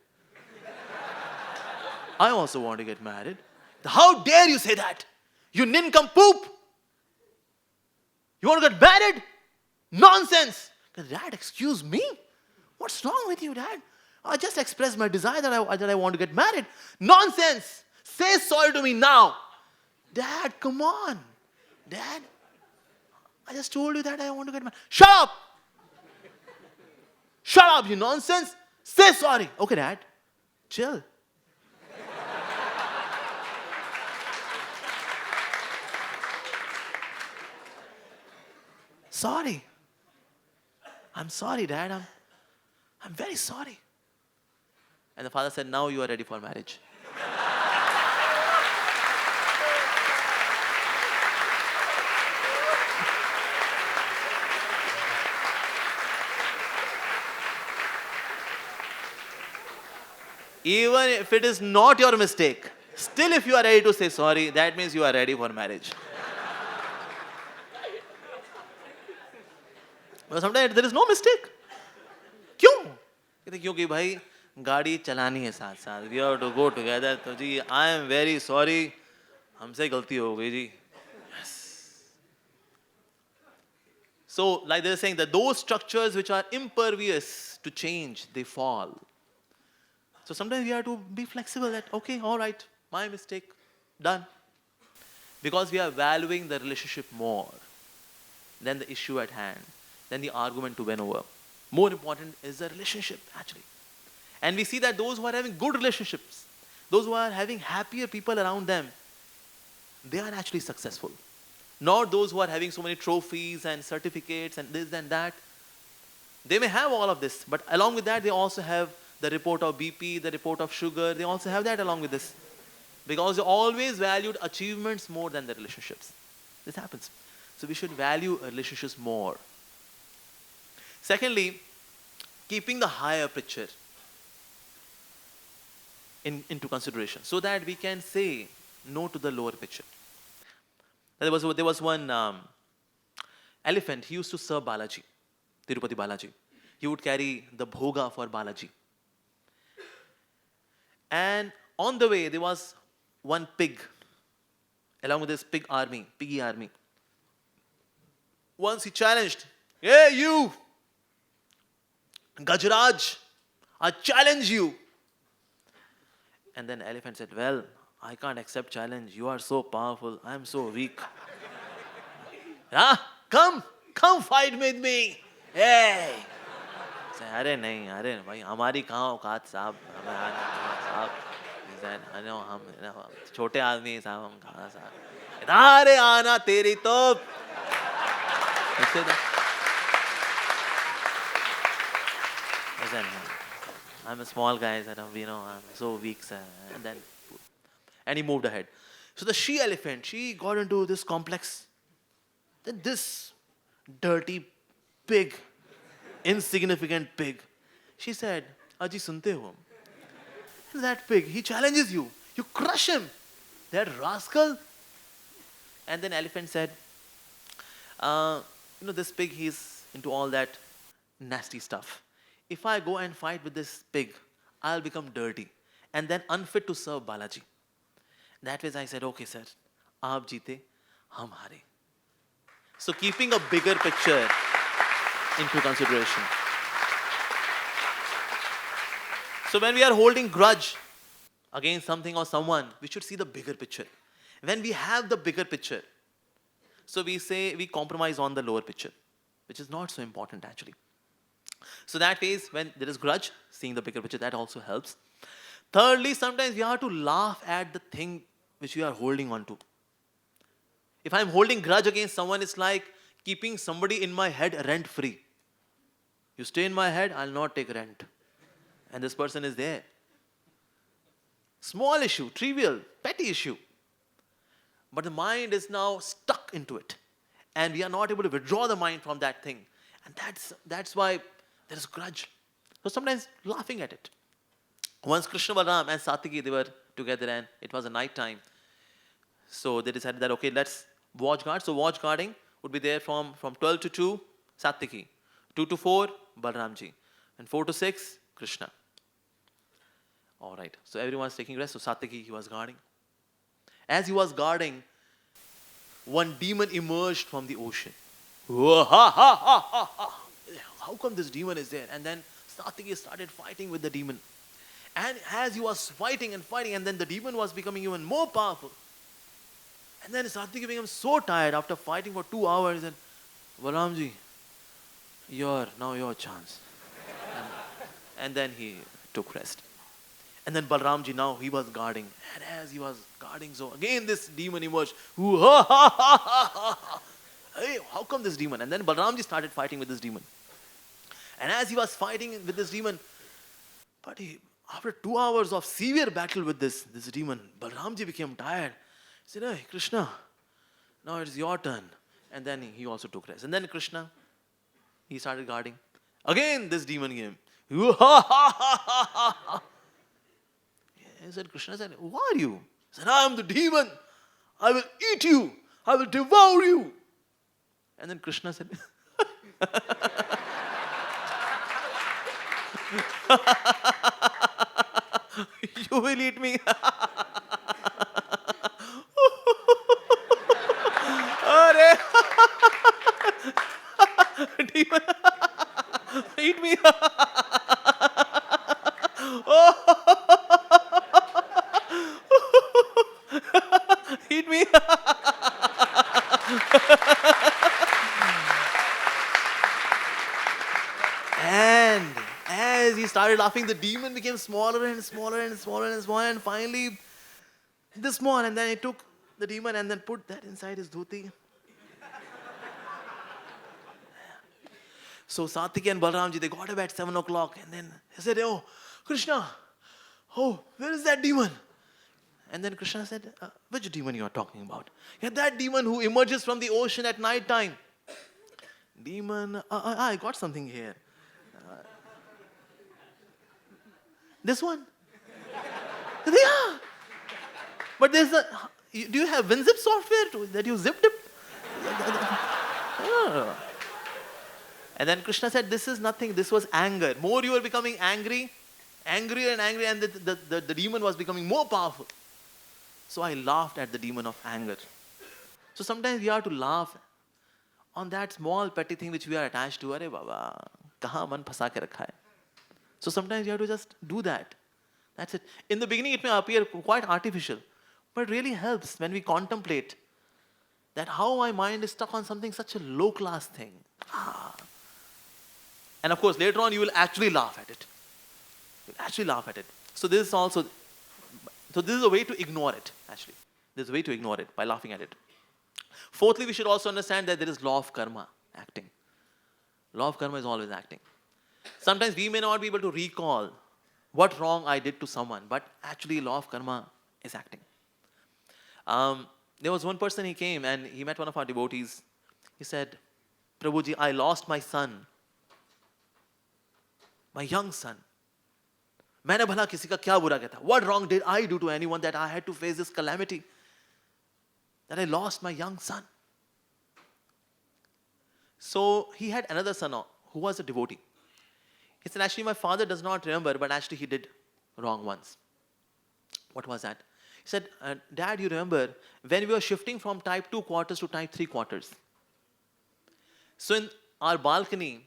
I also want to get married. How dare you say that? You nincompoop. You want to get married? Nonsense. Dad, excuse me? What's wrong with you, Dad? I just expressed my desire that I want to get married. Nonsense! Say sorry to me now. Dad, come on. Dad, I just told you that I want to get married. Shut up! Shut up, you nonsense! Say sorry. Okay, Dad. Chill. Sorry. I'm sorry, Dad. I'm very sorry. And the father said, now you are ready for marriage. Even if it is not your mistake, still if you are ready to say sorry, that means you are ready for marriage. But sometimes there is no mistake. क्यों? कहते क्योंकि भाई गाड़ी चलानी है साथ साथ. We have to go together. तो जी, I am very sorry. हमसे गलती हो गई जी. Yes. So, like they're saying that those structures which are impervious to change, they fall. So sometimes we have to be flexible that, okay, all right, my mistake, done. Because we are valuing the relationship more than the issue at hand, than the argument to win over. More important is the relationship, actually. And we see that those who are having good relationships, those who are having happier people around them, they are actually successful. Not those who are having so many trophies and certificates and this and that. They may have all of this, but along with that, they also have the report of BP, the report of sugar. They also have that along with this. Because they always valued achievements more than the relationships. This happens. So we should value relationships more. Secondly, keeping the higher picture into consideration so that we can say no to the lower picture. There was one elephant. He used to serve Balaji, Tirupati Balaji. He would carry the bhoga for Balaji. And on the way, there was one pig, along with this piggy army. Once he challenged, hey you, Gajraj, I challenge you. And then elephant said, well, I can't accept challenge. You are so powerful. I am so weak. Come fight with me. Hey. अरे नहीं, अरे भाई हमारी कहाँ औकात साहब. He said, I know हम छोटे आदमी साहब हम कहाँ साहब. अरे आना तेरी तो. Listen, I'm a small guy, sir. I'm so weak, sir. And he moved ahead. So the she elephant, she got into this complex. Then this dirty pig, insignificant pig, she said, Aji sunte ho? And that pig, he challenges you. You crush him. That rascal. And then elephant said, this pig, he's into all that nasty stuff. If I go and fight with this pig, I'll become dirty and then unfit to serve Balaji. That way I said, okay, sir, aap jeete, hum haare. So keeping a bigger picture into consideration. So when we are holding grudge against something or someone, we should see the bigger picture. When we have the bigger picture, so we compromise on the lower picture, which is not so important actually. So that is when there is grudge, seeing the bigger picture, that also helps. Thirdly, sometimes we have to laugh at the thing which we are holding on to. If I'm holding grudge against someone, it's like keeping somebody in my head rent-free. You stay in my head, I'll not take rent. And this person is there. Small issue, trivial, petty issue. But the mind is now stuck into it. And we are not able to withdraw the mind from that thing. And that's why there is grudge. So sometimes laughing at it. Once Krishna Balaram and Satyaki, they were together and it was a night time. So they decided that, okay, let's watch guard. So watch guarding would be there from 12 to 2, Satyaki. 2 to 4, Balaramji. And 4 to 6, Krishna. All right. So everyone's taking rest. So Satyaki, he was guarding. As he was guarding, one demon emerged from the ocean. How come this demon is there? And then Satyaki started fighting with the demon. And as he was fighting, and then the demon was becoming even more powerful. And then Satyaki became so tired after fighting for 2 hours. And Balramji, now your chance. And then he took rest. And then Balramji, now he was guarding. And as he was guarding, so again this demon emerged. Hey, how come this demon? And then Balramji started fighting with this demon. And as he was fighting with this demon, after 2 hours of severe battle with this demon, Balramji became tired. He said, hey, Krishna, now it's your turn. And then he also took rest. And then Krishna, he started guarding. Again, this demon came. He said, Krishna said, who are you? He said, I am the demon. I will eat you. I will devour you. And then Krishna said, you will eat me. Arey. Demon, eat me. Eat me. And as he started laughing, the demon became smaller and smaller and smaller and smaller, and finally this small. And then he took the demon and then put that inside his dhoti. So Satyaki and Balramji, they got up at 7 o'clock, and then he said, oh, Krishna, oh, where is that demon? And then Krishna said, which demon you are talking about? Yeah, that demon who emerges from the ocean at night time. Demon, I got something here. This one? Yeah. But there's do you have WinZip software that you zipped it? And then Krishna said, this is nothing, this was anger. More you were becoming angry, angrier and angry, and the demon was becoming more powerful. So I laughed at the demon of anger. So sometimes we have to laugh on that small petty thing which we are attached to. Arey Baba, kahan man phasa ke rakha hai? So sometimes you have to just do that. That's it. In the beginning it may appear quite artificial, but it really helps when we contemplate that how my mind is stuck on something such a low class thing. And of course later on you will actually laugh at it. You'll actually laugh at it. So this is a way to ignore it, actually. There's a way to ignore it by laughing at it. Fourthly, we should also understand that there is law of karma, acting. Law of karma is always acting. Sometimes we may not be able to recall what wrong I did to someone, but actually law of karma is acting. There was one person, he came and he met one of our devotees. He said, Prabhuji, I lost my son, my young son. मैंने भला किसी का क्या बुरा किया था? What wrong did I do to anyone that I had to face this calamity? That I lost my young son. So he had another son who was a devotee. He said, actually my father does not remember, but actually he did wrong once. What was that? He said, Dad, you remember when we were shifting from type 2 quarters to type 3 quarters? So in our balcony,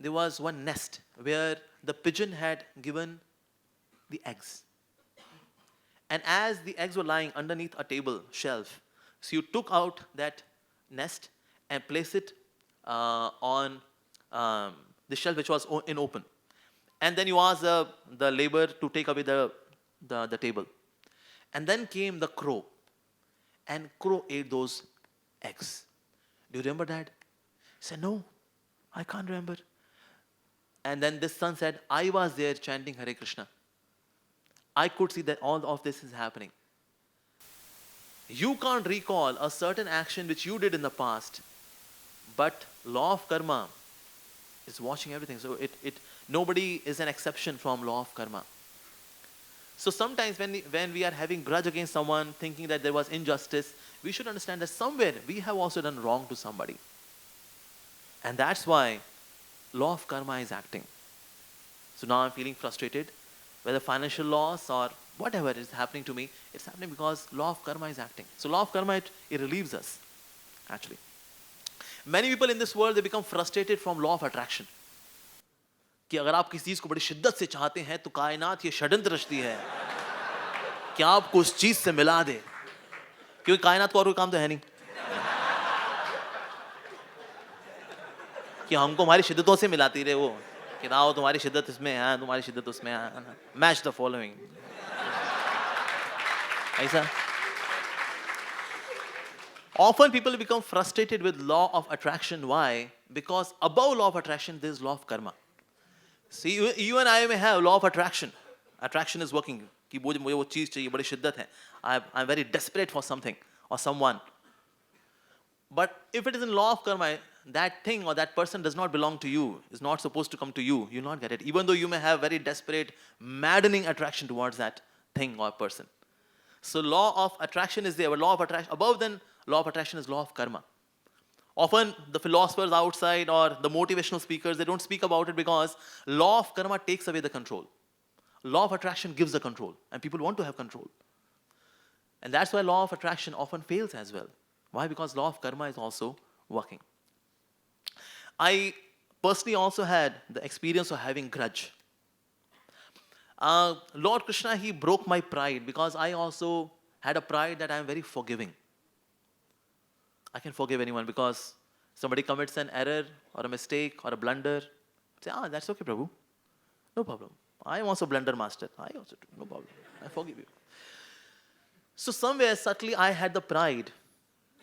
there was one nest where the pigeon had given the eggs. And as the eggs were lying underneath a table shelf, so you took out that nest and placed it on the shelf which was in open. And then you asked the laborer to take away the table. And then came the crow. And crow ate those eggs. Do you remember that? He said, no, I can't remember. And then this son said, I was there chanting Hare Krishna. I could see that all of this is happening. You can't recall a certain action which you did in the past, but law of karma is watching everything. So nobody is an exception from law of karma. So sometimes when we are having grudge against someone, thinking that there was injustice, we should understand that somewhere we have also done wrong to somebody. And that's why law of karma is acting. So now I'm feeling frustrated, whether financial loss or whatever is happening to me, it's happening because law of karma is acting. So law of karma, it relieves us, actually. Many people in this world, they become frustrated from law of attraction. कि अगर आप किसी चीज को बड़ी शिद्दत से चाहते हैं तो कायनात ये षड्यंत्र रचती है कि आपको उस चीज से मिला दे, क्योंकि कायनात को और कोई काम तो है नहीं कि हमको हमारी शिद्दतों से मिलाती रहे, वो कि आओ तुम्हारी शिद्दत इसमें है, तुम्हारी शिद्दत उसमें है, मैच द फॉलोइंग, ऐसा. Often people become frustrated with law of attraction. Why? Because above law of attraction, there is law of karma. See, you and I may have law of attraction. Attraction is working. कि मुझे वो चीज़ चाहिए, बड़ी शिद्दत है. I'm very desperate for something or someone. But if it is in law of karma, that thing or that person does not belong to you, is not supposed to come to you, you'll not get it. Even though you may have very desperate, maddening attraction towards that thing or person. So law of attraction is there, but law of attraction, above then, law of attraction is law of karma. Often the philosophers outside or the motivational speakers, they don't speak about it because law of karma takes away the control. Law of attraction gives the control, and people want to have control. And that's why law of attraction often fails as well. Why? Because law of karma is also working. I personally also had the experience of having grudge. Lord Krishna, he broke my pride because I also had a pride that I am very forgiving. I can forgive anyone because somebody commits an error or a mistake or a blunder. Say, that's okay, Prabhu. No problem. I am also blunder master. I also do. No problem. I forgive you. So somewhere subtly I had the pride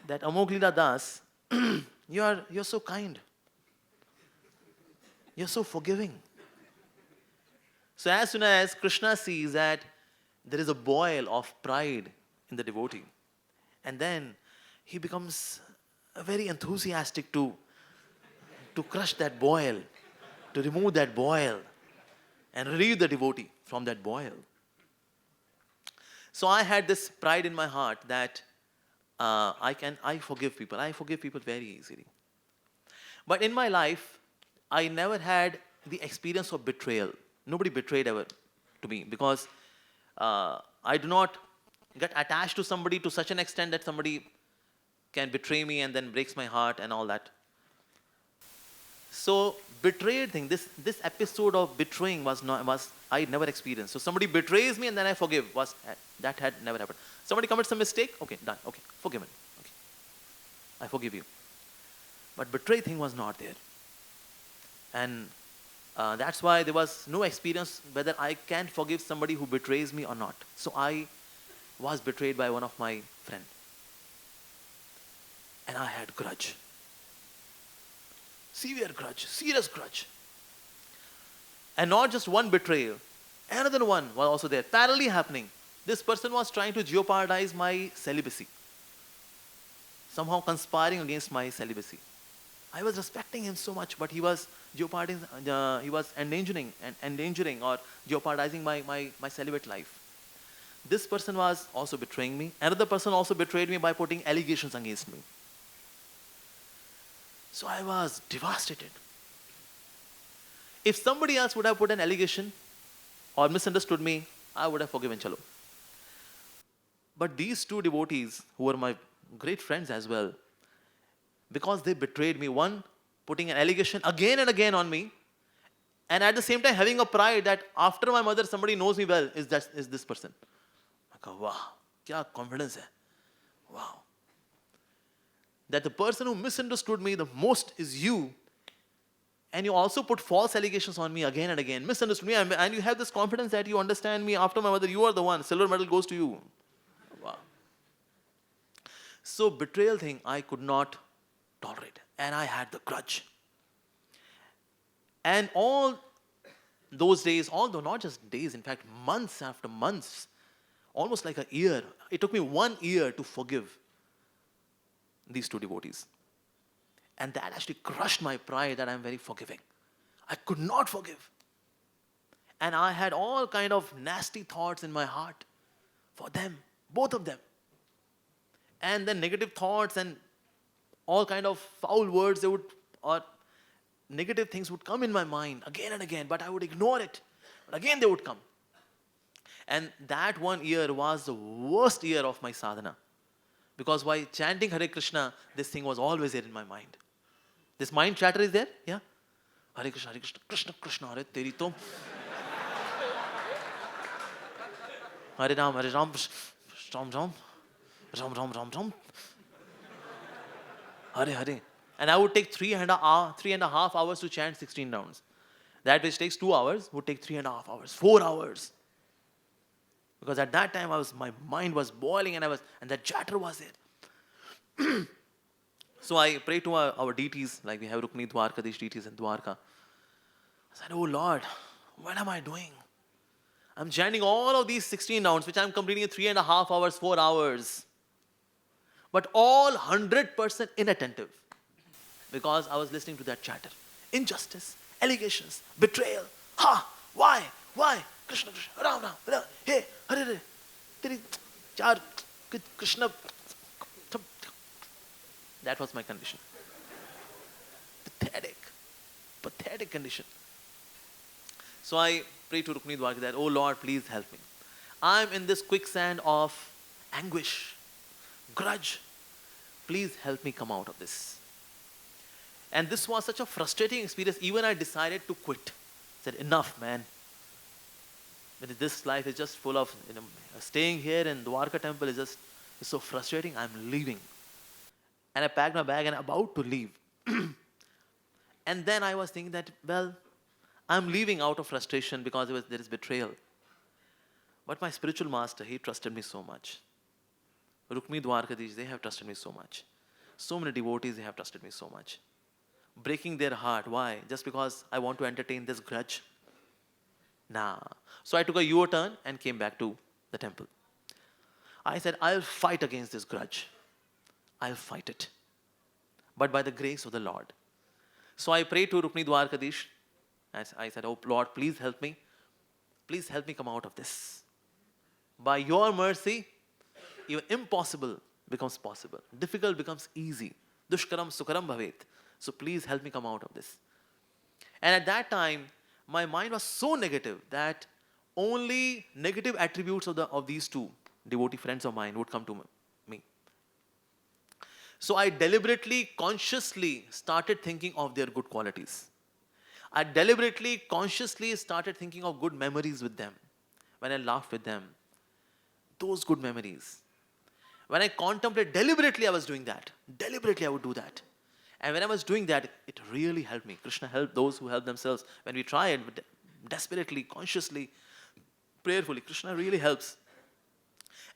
that Amoglila Das, you're so kind. You're so forgiving. So as soon as Krishna sees that there is a boil of pride in the devotee, and then he becomes very enthusiastic to crush that boil, to remove that boil, and relieve the devotee from that boil. So I had this pride in my heart that I forgive people. I forgive people very easily. But in my life, I never had the experience of betrayal. Nobody betrayed ever to me because I do not get attached to somebody to such an extent that somebody can betray me and then breaks my heart and all that. So betrayed thing, this episode of betraying was I never experienced. So somebody betrays me and then I forgive, that had never happened. Somebody commits a mistake, okay, done, okay, forgiven, okay, I forgive you. But betray thing was not there. And that's why there was no experience whether I can forgive somebody who betrays me or not. So I was betrayed by one of my friends. And I had grudge. Severe grudge, serious grudge. And not just one betrayal, another one was also there, parallelly happening. This person was trying to jeopardize my celibacy, somehow conspiring against my celibacy. I was respecting him so much, but he was jeopardizing, he was endangering or jeopardizing my celibate life. This person was also betraying me. Another person also betrayed me by putting allegations against me. So I was devastated. If somebody else would have put an allegation or misunderstood me, I would have forgiven, chalo. But these two devotees, who were my great friends as well, because they betrayed me, one putting an allegation again and again on me, and at the same time having a pride that after my mother, somebody knows me well, is this person. I go, wow, kya confidence hai. Wow. That the person who misunderstood me the most is you, and you also put false allegations on me again and again, misunderstood me, and you have this confidence that you understand me after my mother, you are the one, silver medal goes to you. Wow. So betrayal thing I could not tolerate, and I had the grudge. And all those days, although not just days, in fact months after months, almost like a year, it took me 1 year to forgive these two devotees. And that actually crushed my pride that I'm very forgiving. I could not forgive. And I had all kind of nasty thoughts in my heart for them, both of them. And then negative thoughts and all kind of foul words or negative things would come in my mind again and again, but I would ignore it. But again they would come. And that 1 year was the worst year of my sadhana. Because while chanting Hare Krishna, this thing was always there in my mind. This mind chatter is there, yeah? Hare Krishna, Krishna Krishna, Hare Teri Tom. Hare Ram, Ram, Ram, Ram, Ram, Ram, Ram, Ram, Hare Hare. And I would take 3.5 hours to chant 16 rounds. That which takes 2 hours would take 3.5 hours, 4 hours. Because at that time my mind was boiling and that chatter was there. So I prayed to our deities, like we have Rukmini Dwarkadish deities in Dwarka. I said, oh Lord, what am I doing? I'm chanting all of these 16 rounds, which I'm completing in 3.5 hours, 4 hours. But all 100% inattentive. Because I was listening to that chatter. Injustice, allegations, betrayal. Ha! Why? Krishna, Krishna, Ram, Ram, Ram. Hey, Hare, Hare. Teri, Char, Krishna. That was my condition. Pathetic condition. So I prayed to Rukmini Dwarka that, oh Lord, please help me. I'm in this quicksand of anguish, grudge. Please help me come out of this. And this was such a frustrating experience. Even I decided to quit. I said, enough, man. This life is just full of, staying here in Dwarka temple is so frustrating. I'm leaving. And I packed my bag and I'm about to leave. And then I was thinking that, well, I'm leaving out of frustration because there is betrayal. But my spiritual master, he trusted me so much. Rukmini Dwarkadish, they have trusted me so much. So many devotees, they have trusted me so much. Breaking their heart. Why? Just because I want to entertain this grudge? Nah. So I took a U-turn and came back to the temple. I said, I'll fight against this grudge. I'll fight it. But by the grace of the Lord. So I prayed to Rukmini Dwarkadish. I said, oh Lord, please help me. Please help me come out of this. By your mercy, even impossible becomes possible. Difficult becomes easy. Dushkaram sukharam bhavet. So please help me come out of this. And at that time, my mind was so negative that only negative attributes of these two devotee friends of mine would come to me. So I deliberately, consciously started thinking of their good qualities. I deliberately, consciously started thinking of good memories with them. When I laughed with them, those good memories. When I contemplated, deliberately I was doing that. Deliberately I would do that. And when I was doing that, it really helped me. Krishna helped those who help themselves. When we try it desperately, consciously, prayerfully, Krishna really helps.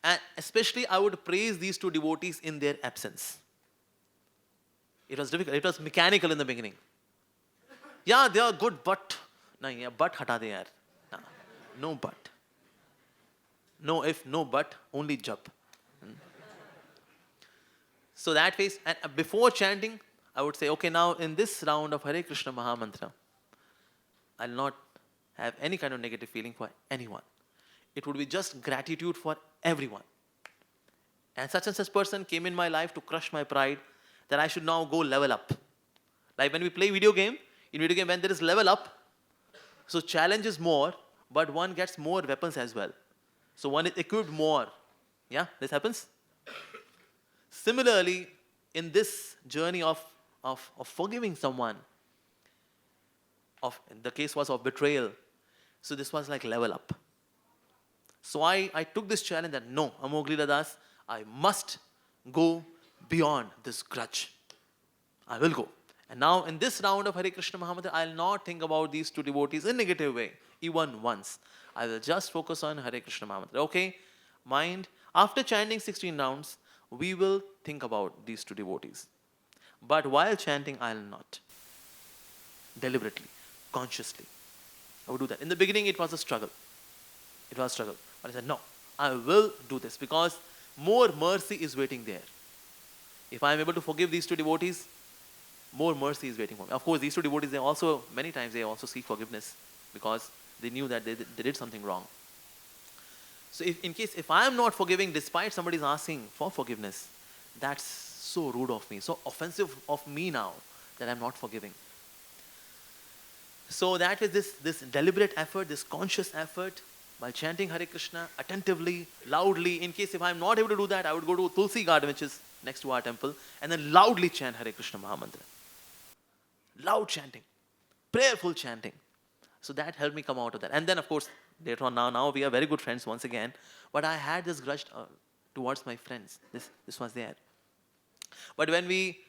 And especially I would praise these two devotees in their absence. It was difficult. It was mechanical in the beginning. Yeah, they are good, but... but hata de yaar. No but. No if, no but, only jap. So that phase, and before chanting, I would say, okay, now in this round of Hare Krishna Mahamantra, I'll not have any kind of negative feeling for anyone. It would be just gratitude for everyone. And such person came in my life to crush my pride that I should now go level up. Like when we play video game, in video game when there is level up, so challenge is more, but one gets more weapons as well. So one is equipped more. Yeah, this happens. Similarly, in this journey of forgiving someone, the case was of betrayal, so this was like level up. So I took this challenge that no, Amogh Leela Das, I must go beyond this grudge. I will go. And now in this round of Hare Krishna Mahamantra, I'll not think about these two devotees in a negative way, even once. I will just focus on Hare Krishna Mahamantra. Okay, mind, after chanting 16 rounds, we will think about these two devotees. But while chanting, I'll not. Deliberately, consciously. I would do that. In the beginning, it was a struggle. It was a struggle. But I said, no, I will do this because more mercy is waiting there. If I am able to forgive these two devotees, more mercy is waiting for me. Of course, these two devotees, many times they also seek forgiveness because they knew that they did something wrong. So if I am not forgiving despite somebody is asking for forgiveness, that's so rude of me, so offensive of me now that I'm not forgiving. So that is this deliberate effort, this conscious effort, by chanting Hare Krishna attentively, loudly. In case if I'm not able to do that, I would go to Tulsi Garden, which is next to our temple, and then loudly chant Hare Krishna Mahamantra. Loud chanting. prayerful chanting. So that helped me come out of that. And then, of course, later on, now we are very good friends once again. But I had this grudge towards my friends. This was there. But when we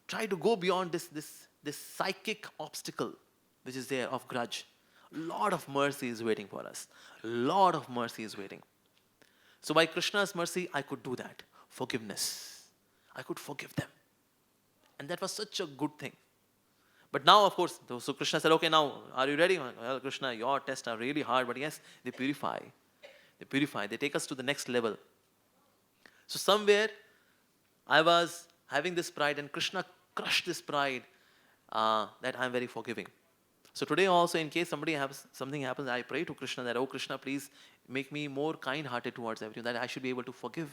try to go beyond this psychic obstacle which is there of grudge, lot of mercy is waiting for us. Lot of mercy is waiting. So by Krishna's mercy, I could do that. Forgiveness. I could forgive them. And that was such a good thing. But now, of course, so Krishna said, okay, now, are you ready? Well, Krishna, your tests are really hard, but yes, they purify. They purify. They take us to the next level. So somewhere, I was having this pride, and Krishna crushed this pride that I'm very forgiving. So today also, in case something happens, I pray to Krishna that, oh Krishna, please make me more kind-hearted towards everyone, that I should be able to forgive.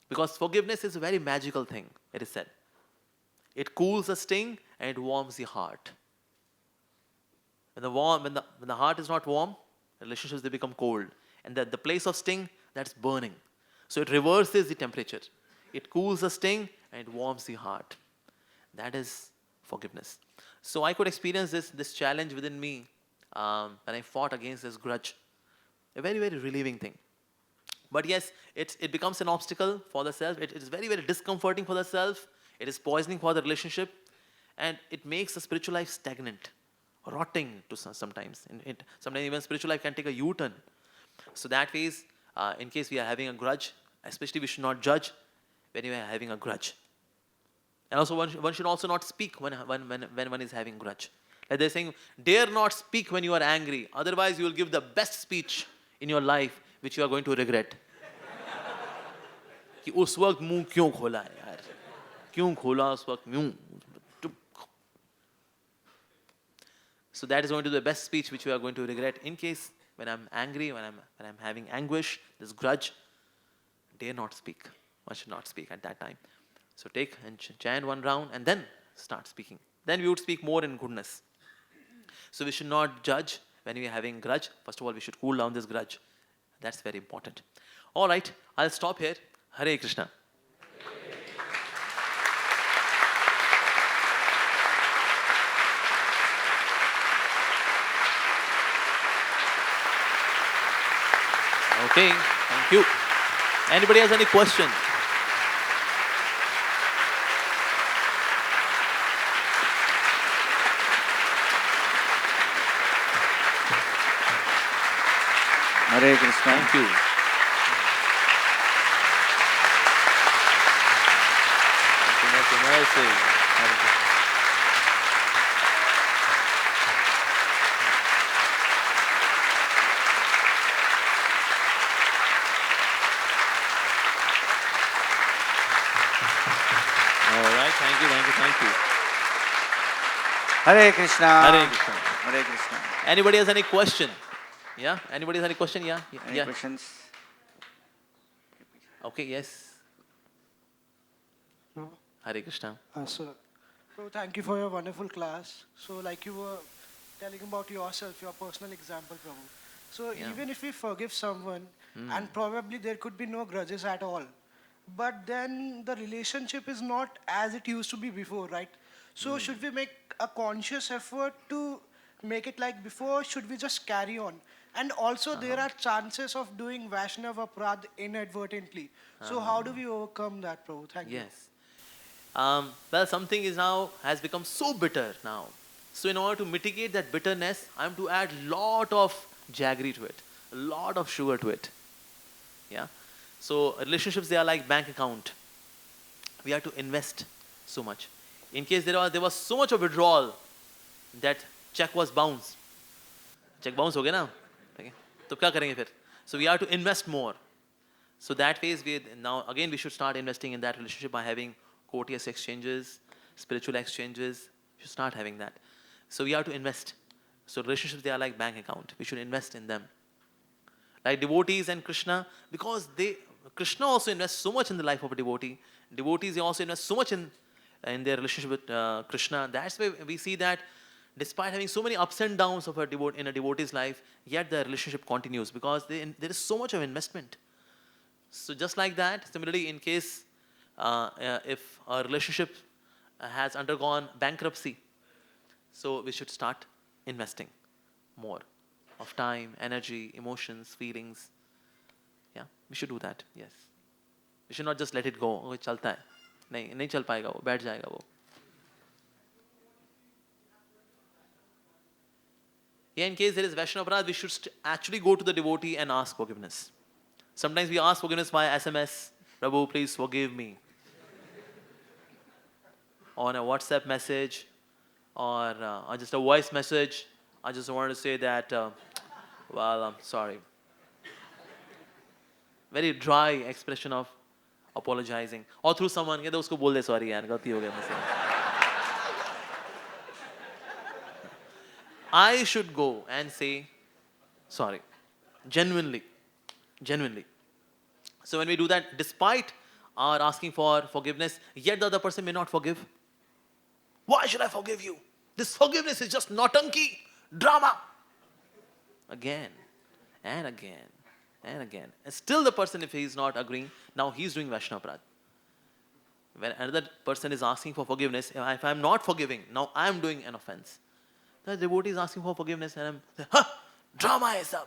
Because forgiveness is a very magical thing, it is said. It cools the sting and it warms the heart. When the heart is not warm, relationships, they become cold. And the place of sting, that's burning. So it reverses the temperature. It cools the sting and warms the heart. That is forgiveness. So I could experience this challenge within me when I fought against this grudge. A very, very relieving thing. But yes, it becomes an obstacle for the self. It is very, very discomforting for the self. It is poisoning for the relationship. And it makes the spiritual life stagnant, rotting to sometimes. Sometimes even spiritual life can take a U-turn. So that ways, in case we are having a grudge, especially we should not judge when we are having a grudge. And also one should also not speak when one is having grudge. Like they're saying, dare not speak when you are angry. Otherwise you will give the best speech in your life which you are going to regret. कि उस वक्त मुंह क्यों खोला यार? क्यों खोला उस वक्त मुंह? So that is going to be the best speech which we are going to regret. In case when I'm angry, when I'm having anguish, this grudge, dare not speak. One should not speak at that time. So take and chant one round and then start speaking. Then we would speak more in goodness. So we should not judge when we are having grudge. First of all, we should cool down this grudge. That's very important. All right, I'll stop here. Hare Krishna. Okay, thank you. Anybody has any question? Hare Krishna. Thank you. All right, thank you. Hare Krishna. Hare Krishna. Hare Krishna. Anybody has any question? Yeah? Anybody has any question? Yeah? Any questions? Okay, yes. No. Hare Krishna. So, thank you for your wonderful class. So, like you were telling about yourself, your personal example, Prabhu. So, Yeah. even if we forgive someone, and probably there could be no grudges at all, but then the relationship is not as it used to be before, right? So, should we make a conscious effort to make it like before? Should we just carry on? And also, there are chances of doing Vaishnav Aparadh inadvertently. So, how do we overcome that, Prabhu? Thank you. Yes. Well, something has become so bitter now. So in order to mitigate that bitterness, I am to add lot of jaggery to it, a lot of sugar to it. Yeah. So relationships, they are like bank account. We have to invest so much. In case there was so much of withdrawal that check was bounced. Check bounce हो गया ना? Okay. तो क्या करेंगे फिर? So we have to invest more. So that ways now again we should start investing in that relationship by having courteous exchanges, spiritual exchanges. We should start having that. So we have to invest. So relationships, they are like bank account. We should invest in them. Like devotees and Krishna, because Krishna also invests so much in the life of a devotee. Devotees, they also invest so much in their relationship with Krishna. That's why we see that despite having so many ups and downs of in a devotee's life, yet the relationship continues because there is so much of investment. So just like that, similarly, in case if a relationship has undergone bankruptcy. So we should start investing more of time, energy, emotions, feelings. Yeah, we should do that. Yes. We should not just let it go. Oh, चलता है. नहीं चल पाएगा वो, बैठ जाएगा वो. Yeah, in case there is Vaishnav Aparadh, we should actually go to the devotee and ask forgiveness. Sometimes we ask forgiveness via SMS. Prabhu, please forgive me. On a WhatsApp message or just a voice message. I just wanted to say that, well, I'm sorry. Very dry expression of apologizing. Or through someone, कहते उसको बोल दे sorry यार, गलती हो गया मुझसे. I should go and say sorry. Genuinely. Genuinely. So when we do that, despite our asking for forgiveness, yet the other person may not forgive. Why should I forgive you? This forgiveness is just nautanki, drama. Again and again and again. And still the person, if he is not agreeing, now he is doing Vaishnava Aparadh. When another person is asking for forgiveness, if I am not forgiving, now I am doing an offense. The devotee is asking for forgiveness and I'm saying, drama hai sab,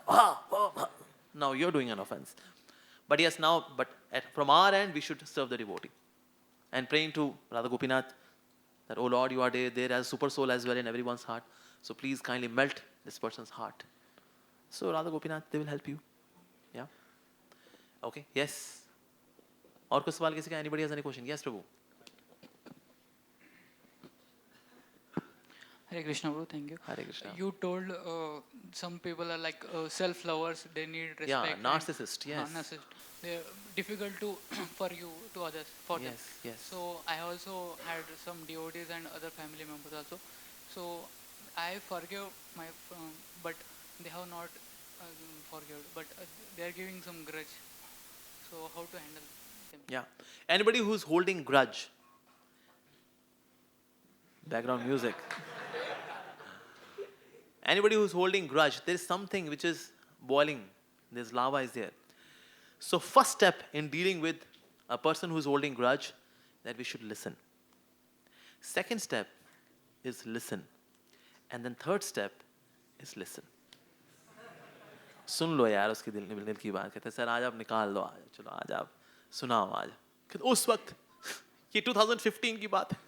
Now you're doing an offense. But yes, from our end, we should serve the devotee. And praying to Radha Gopinath that, oh Lord, you are there as super soul as well in everyone's heart. So please kindly melt this person's heart. So Radha Gopinath, they will help you. Yeah? Okay, yes. और कुछ सवाल किसी का? Anybody has any question? Yes, Prabhu. Hare Krishna, bro. Thank you. Hare Krishna. You told some people are like self-lovers. They need respect. Yeah, narcissist. Yes. Narcissist. They're difficult to for you to others for them. Yes, yes. So I also had some devotees and other family members also. So I forgive my, but they have not forgiven. But they are giving some grudge. So how to handle them? Yeah. Anybody who's holding grudge? Background music. Anybody who's holding grudge, there is something which is boiling. There's lava is there. So first step in dealing with a person who's holding grudge, that we should listen. Second step is listen. And then third step is listen. सुन लो यार उसके दिल की बात. कहते sir आज आप निकाल दो, आज चलो आज आप सुनाओ आज. कहते उस वक्त ये 2015 की बात है,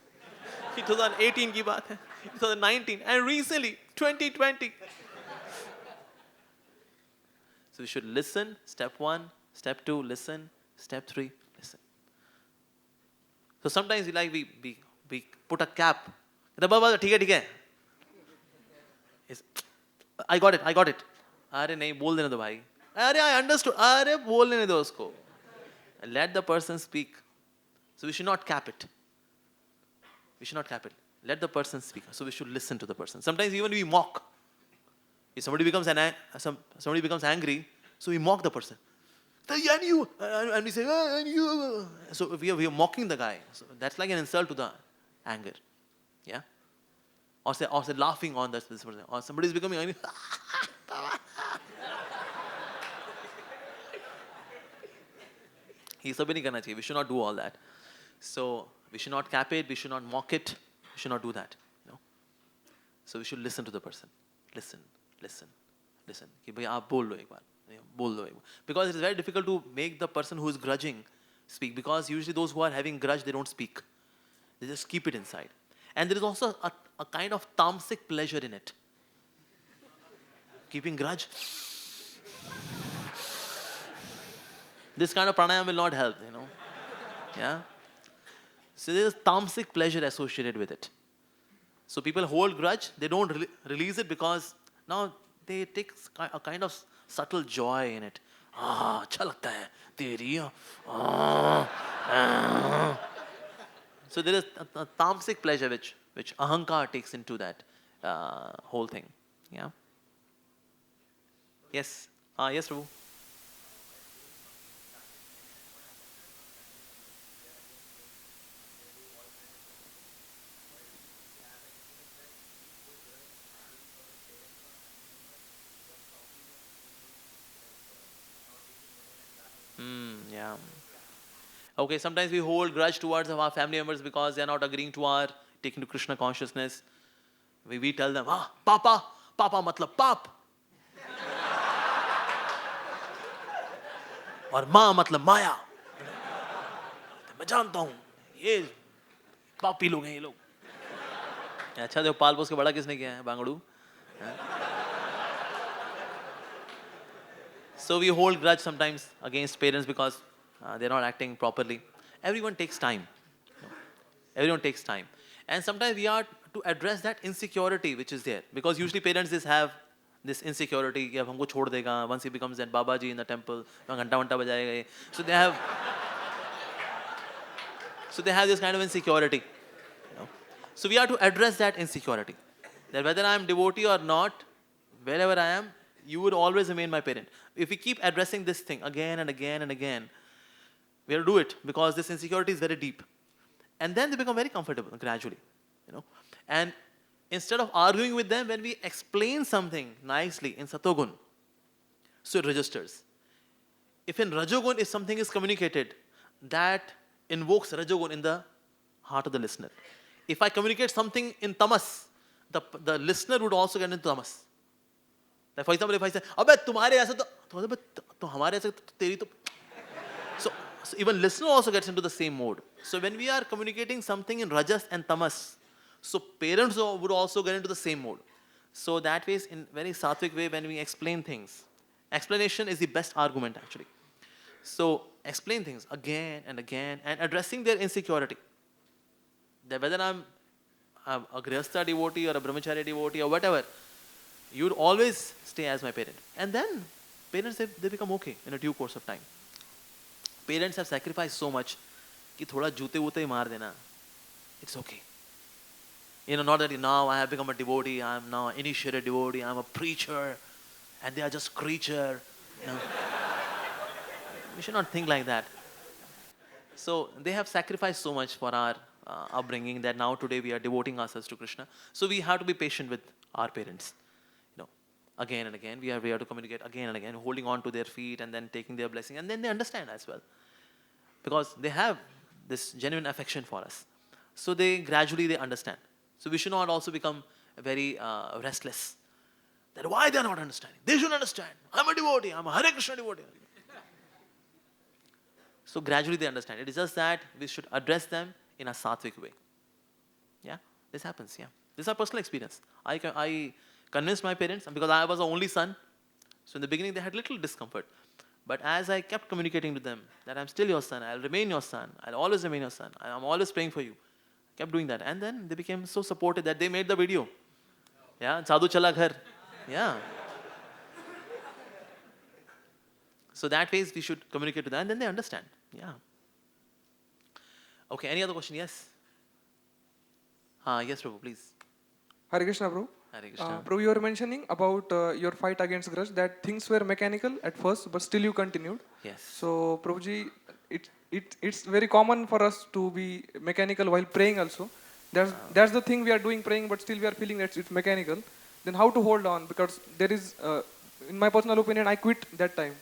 ये 2018 की बात है, 2019 and recently 2020. So we should listen. Step 1, step 2, listen. Step 3, listen. So sometimes we put a cap. ठीक है. I got it. अरे नहीं बोल देने दो भाई. अरे I understood. अरे बोल देने दो उसको. Let the person speak. So we should not cap it. Let the person speak. So we should listen to the person. Sometimes even we mock. If somebody becomes angry, so we mock the person. And you, and we say, and you. So we are mocking the guy. So that's like an insult to the anger. Yeah? Or say laughing on this person. Or somebody is becoming angry. ये सब नहीं करना चाहिए. We should not do all that. So we should not cap it. We should not mock it. We should not do that. So we should listen to the person. Listen. कि भाई आप बोल लो एक बार. Because it is very difficult to make the person who is grudging speak. Because usually those who are having grudge, they don't speak. They just keep it inside. And there is also a kind of tamasic pleasure in it. Keeping grudge. This kind of pranayama will not help, Yeah? So there is tamasic pleasure associated with it. So people hold grudge, they don't release it because now they take a kind of subtle joy in it. अच्छा लगता है तेरी. So there is a tamasic pleasure which ahankar takes into that whole thing. Yeah. Yes. Yes, Prabhu. Yeah. Okay, sometimes we hold grudge towards our family members because they are not agreeing to our taking to Krishna consciousness, we tell them, Papa, Papa matlab Pap. और माँ मतलब माया. मैं जानता हूँ ये पापी लोग हैं ये लोग. अच्छा देखो पाल पोस के बड़ा किसने किया है बांगड़ू. So we hold grudge sometimes against parents because they're not acting properly. Everyone takes time. Everyone takes time. And sometimes we are to address that insecurity which is there. Because usually parents just have this insecurity कि अब हमको छोड़ देगा. Once he becomes that Babaji in the temple, घंटा वंटा बजाएगा ये. So they have this kind of insecurity. You know. So we are to address that insecurity. That whether I am devotee or not, wherever I am, you would always remain my parent. If we keep addressing this thing again and again and again, we have to do it because this insecurity is very deep. And then they become very comfortable gradually. You know. And instead of arguing with them, when we explain something nicely in Satogun, so it registers. If in Rajogun, if something is communicated, that invokes Rajogun in the heart of the listener. If I communicate something in Tamas, the listener would also get into Tamas. Like for example, if I say, "Abey, तुम्हारे ऐसे तो हमारे ऐसे तो तेरी तो," so even listener also gets into the same mode. So when we are communicating something in Rajas and Tamas, so parents would also get into the same mode. So that way, in very sattvic way, when we explain things, explanation is the best argument actually. So explain things again and again and addressing their insecurity. That whether I'm a Grihastha devotee or a Brahmachari devotee or whatever, you would always stay as my parent. And then parents, they become okay in a due course of time. Parents have sacrificed so much कि थोड़ा जूते वूते ही मार देना. It's okay. You know, not that now I have become a devotee, I am now an initiated devotee, I am a preacher, and they are just creature. You know. We should not think like that. So they have sacrificed so much for our upbringing that now today we are devoting ourselves to Krishna. So we have to be patient with our parents. You know, again and again, we have to communicate again and again, holding on to their feet and then taking their blessing, and then they understand as well. Because they have this genuine affection for us. So they gradually understand. So we should not also become very restless. That why they are not understanding? They should understand. I'm a devotee. I'm a Hare Krishna devotee. So gradually they understand. It is just that we should address them in a sattvic way. Yeah, this happens. Yeah, this is our personal experience. I convinced my parents because I was the only son. So in the beginning they had little discomfort. But as I kept communicating to them that I'm still your son, I'll remain your son, I'll always remain your son, I'm always praying for you. Kept doing that. And then they became so supportive that they made the video. Yeah, Sadhu Chala Ghar. Yeah. So that way we should communicate to them and then they understand. Yeah. Okay, any other question? Yes? Yes, Prabhu, please. Hare Krishna, Prabhu. Hare Krishna. Prabhu, you were mentioning about your fight against grudge, that things were mechanical at first, but still you continued. Yes. So, Prabhuji, it's very common for us to be mechanical while praying also. That's the thing we are doing praying, but still we are feeling that it's mechanical. Then how to hold on? Because there is, in my personal opinion, I quit that time.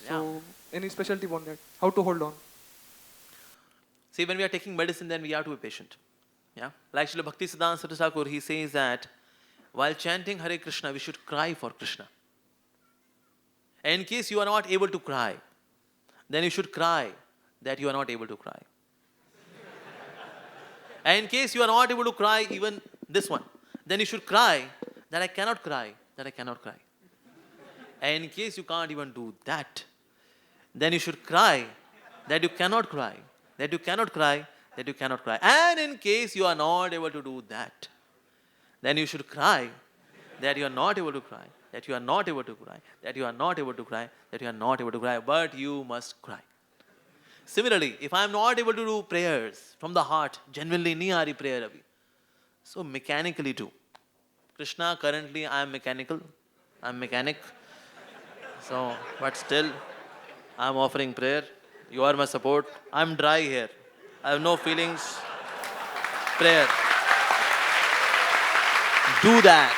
So, any special tip on that? How to hold on? See, when we are taking medicine, then we have to be patient. Yeah. Like Srila Bhakti Siddhanta Saraswati Thakur, he says that while chanting Hare Krishna, we should cry for Krishna. And in case you are not able to cry, then you should cry that you are not able to cry. And in case you are not able to cry, even this one, then you should cry that I cannot cry, that I cannot cry. And in case you can't even do that, then you should cry that you cannot cry, that you cannot cry, that you cannot cry. And in case you are not able to do that, then you should cry that you are not able to cry, that you are not able to cry, that you are not able to cry, that you are not able to cry, but you must cry. Similarly, if I am not able to do prayers from the heart, genuinely nahi aa rahi prayer abhi, so mechanically too. Krishna, currently I am mechanical, I am mechanic. So, but still, I am offering prayer. You are my support. I am dry here. I have no feelings. Prayer. Do that.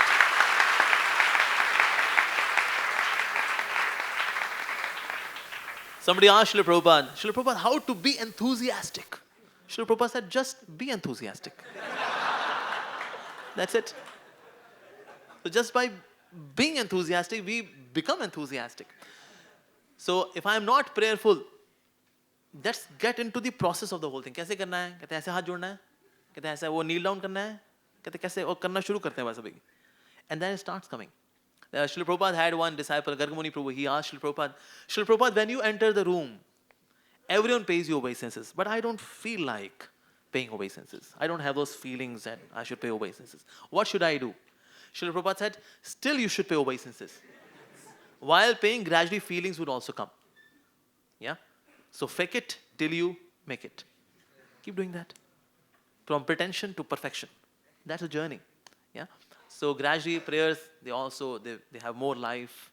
Somebody asked Srila Prabhupada, how to be enthusiastic? Srila Prabhupada said, just be enthusiastic. That's it. So just by being enthusiastic, we become enthusiastic. So if I am not prayerful, let's get into the process of the whole thing. कैसे करना है? कहते हैं ऐसे हाथ जोड़ना है. कहते हैं ऐसे वो kneel down करना है. कहते हैं कैसे और करना शुरू करते हैं बस अभी. And then it starts coming. Srila Prabhupada had one disciple, Gargamuni Prabhu. He asked Srila Prabhupada, when you enter the room, everyone pays you obeisances, but I don't feel like paying obeisances. I don't have those feelings that I should pay obeisances. What should I do? Srila Prabhupada said, still you should pay obeisances. While paying, gradually feelings would also come. Yeah? So fake it till you make it. Keep doing that. From pretension to perfection. That's a journey. Yeah? So gradually prayers, they have more life,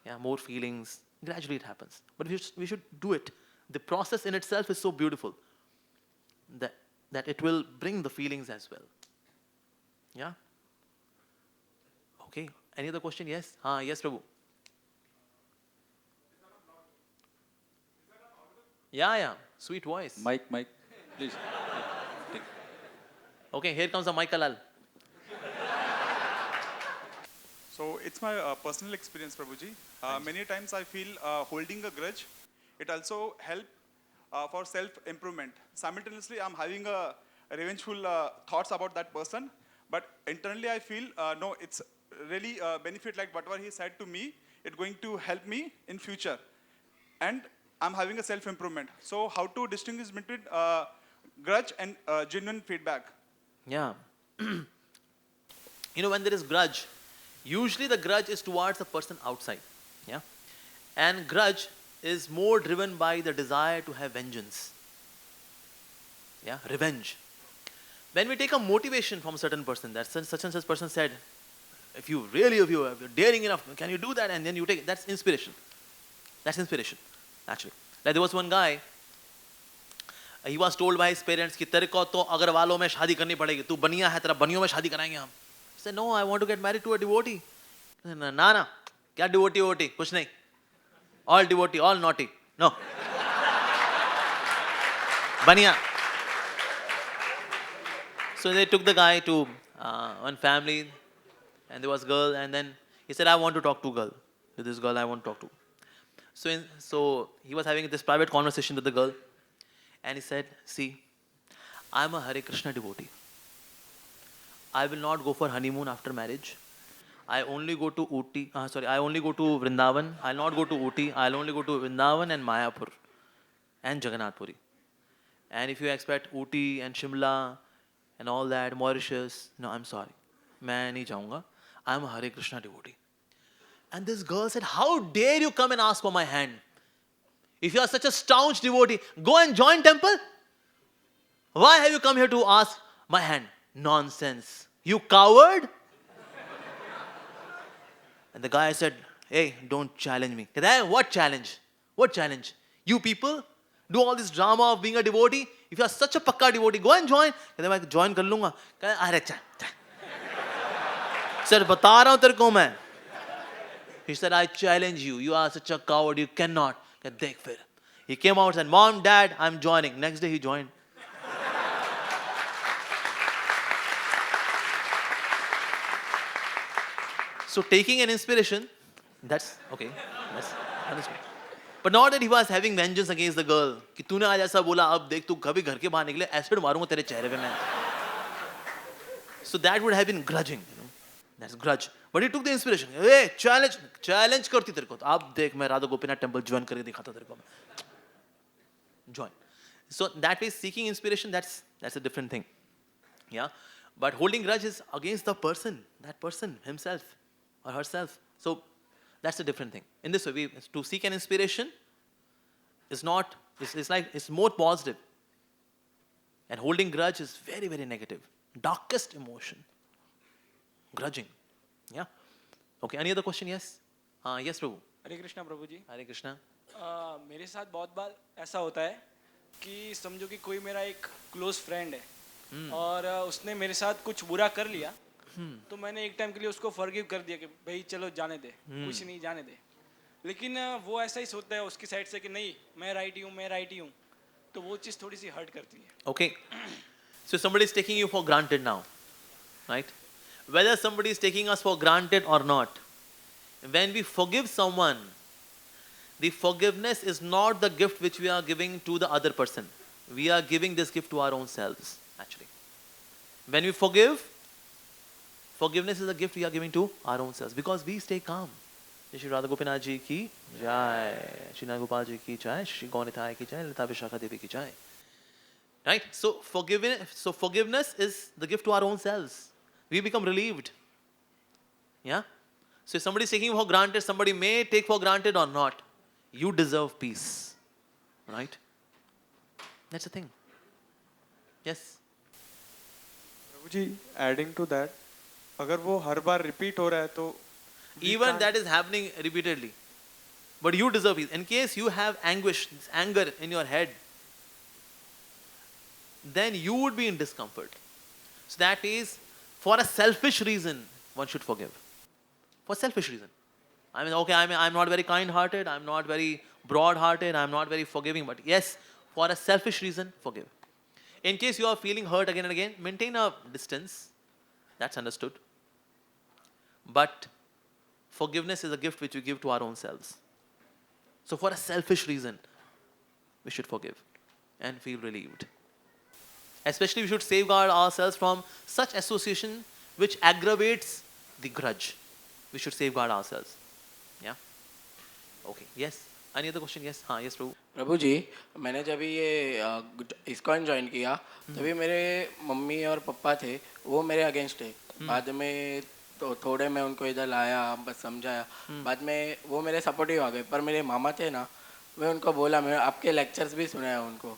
yeah, more feelings. Gradually it happens. But we should do it. The process in itself is so beautiful that it will bring the feelings as well. Yeah? Okay. Any other question? Yes? Yes, Prabhu. Yeah. Sweet voice. Mike, please. Okay, here comes the Michael Lal. So it's my personal experience, Prabhuji. Many times I feel holding a grudge. It also help for self-improvement. Simultaneously, I'm having a revengeful thoughts about that person, but internally I feel no, it's really benefit like whatever he said to me, it's going to help me in future, and I'm having a self-improvement. So how to distinguish between grudge and genuine feedback? Yeah. When there is grudge, usually the grudge is towards the person outside. Yeah. And grudge is more driven by the desire to have vengeance. Yeah, revenge. When we take a motivation from a certain person, that such and such person said, if you're daring enough, can you do that? And then you take it. That's inspiration. That's inspiration, actually. Like there was one guy, he was told by his parents कि तेरे को तो अग्रवालों में शादी करनी पड़ेगी, तू बनिया है, तेरा बनियों में शादी कराएंगे हम. He said, no, I want to get married to a devotee. He said, ना, क्या devotee, कुछ नहीं. All devotee, all naughty. No. Baniya. So they took the guy to one family, and there was a girl, and then he said, I want to talk to a girl. To this girl I want to talk to. So he was having this private conversation with the girl, and he said, see, I'm a Hare Krishna devotee. I will not go for honeymoon after marriage. I only go to Vrindavan. I'll not go to Ooty. I'll only go to Vrindavan and Mayapur and Jagannath Puri. And if you expect Ooty and Shimla and all that, Mauritius, no, I'm sorry. मैं नहीं जाऊंगा. I'm a Hare Krishna devotee. And this girl said, how dare you come and ask for my hand? If you are such a staunch devotee, go and join temple. Why have you come here to ask my hand? Nonsense. You coward. And the guy said, hey, don't challenge me. What challenge? What challenge? You people do all this drama of being a devotee. If you are such a pakka devotee, go and join. मैं join कर लूँगा. अरे Sir, बता रहा हूँ तेरे को मैं. He said, I challenge you. You are such a coward. You cannot. देख फिर. He came out and said, Mom, Dad, I'm joining. Next day he joined. So taking an inspiration, that's okay. That's understood. But not that he was having vengeance against the girl. कि तूने आज ऐसा बोला, अब देख तू कभी घर के बाहर निकले, एसिड मारूंगा तेरे चेहरे पे मैं. So that would have been grudging, That's grudge. But he took the inspiration. Hey, challenge करती तेरे को. अब देख मैं राधा गोपीनाथ टेम्पल join करके दिखाता तेरे को. Join. So that way seeking inspiration, that's a different thing. Yeah. But holding grudge is against the person, that person himself or herself. So that's a different thing. In this way, to seek an inspiration is not, it's more positive. And holding grudge is very, very negative. Darkest emotion. Grudging. Yeah. Okay, any other question? Yes? Yes, Prabhu. Hare Krishna Prabhu ji. Hare Krishna. मेरे साथ बहुत बार ऐसा होता है कि समझो कि कोई मेरा एक क्लोज फ्रेंड है और उसने मेरे साथ कुछ बुरा कर लिया, तो मैंने एक टाइम के लिए उसको फॉरगिव कर दिया कि भाई चलो जाने दे, कुछ नहीं जाने दे. लेकिन वो ऐसा ही सोचता है उसकी साइड से कि नहीं मैं राइट ही हूँ, तो वो चीज़ थोड़ी सी हर्ट करती है. Okay. So somebody is taking you for granted now, right? whether somebody is taking us for granted or not. When we forgive someone, the forgiveness is not the gift which we are giving to the other person. We are giving this gift to our own selves, actually. When we forgive, forgiveness is a gift we are giving to our own selves because we stay calm. Shri Radha Gopinath ji ki jai, Shri Nagopal ji ki jai, Shri Gaunithai ki jai, Lata Vishakha Devi ki jai. Right? So forgiveness is the gift to our own selves. We become relieved. Yeah? So if somebody is taking for granted, somebody may take for granted or not. You deserve peace. Right? That's the thing. Yes? Prabhu ji, adding to that, अगर वो हर बार repeat हो रहा है तो Even that is happening repeatedly. But you deserve peace. In case you have anguish, anger in your head, then you would be in discomfort. So that is, for a selfish reason, one should forgive. For selfish reason. I mean, okay, I'm not very kind-hearted, I'm not very broad-hearted, I'm not very forgiving, but yes, for a selfish reason, forgive. In case you are feeling hurt again and again, maintain a distance. That's understood. But forgiveness is a gift which we give to our own selves. So for a selfish reason, we should forgive and feel relieved. Especially we should safeguard ourselves from such association which aggravates the grudge. We should safeguard ourselves. Yeah? Okay. Yes? Any other question? Yes? हाँ, yes, Prabhu. प्रभु जी, मैंने जब ये ISKCON join किया तभी मेरे mummy और पापा थे वो मेरे अगेंस्ट थे. बाद में तो थोड़े मैं उनको इधर लाया, बस समझाया. बाद में वो मेरे सपोर्टिव आ गए. पर मेरे मामा थे ना, मैं उनको बोला, मैं आपके लेक्चर्स भी सुनाया उनको,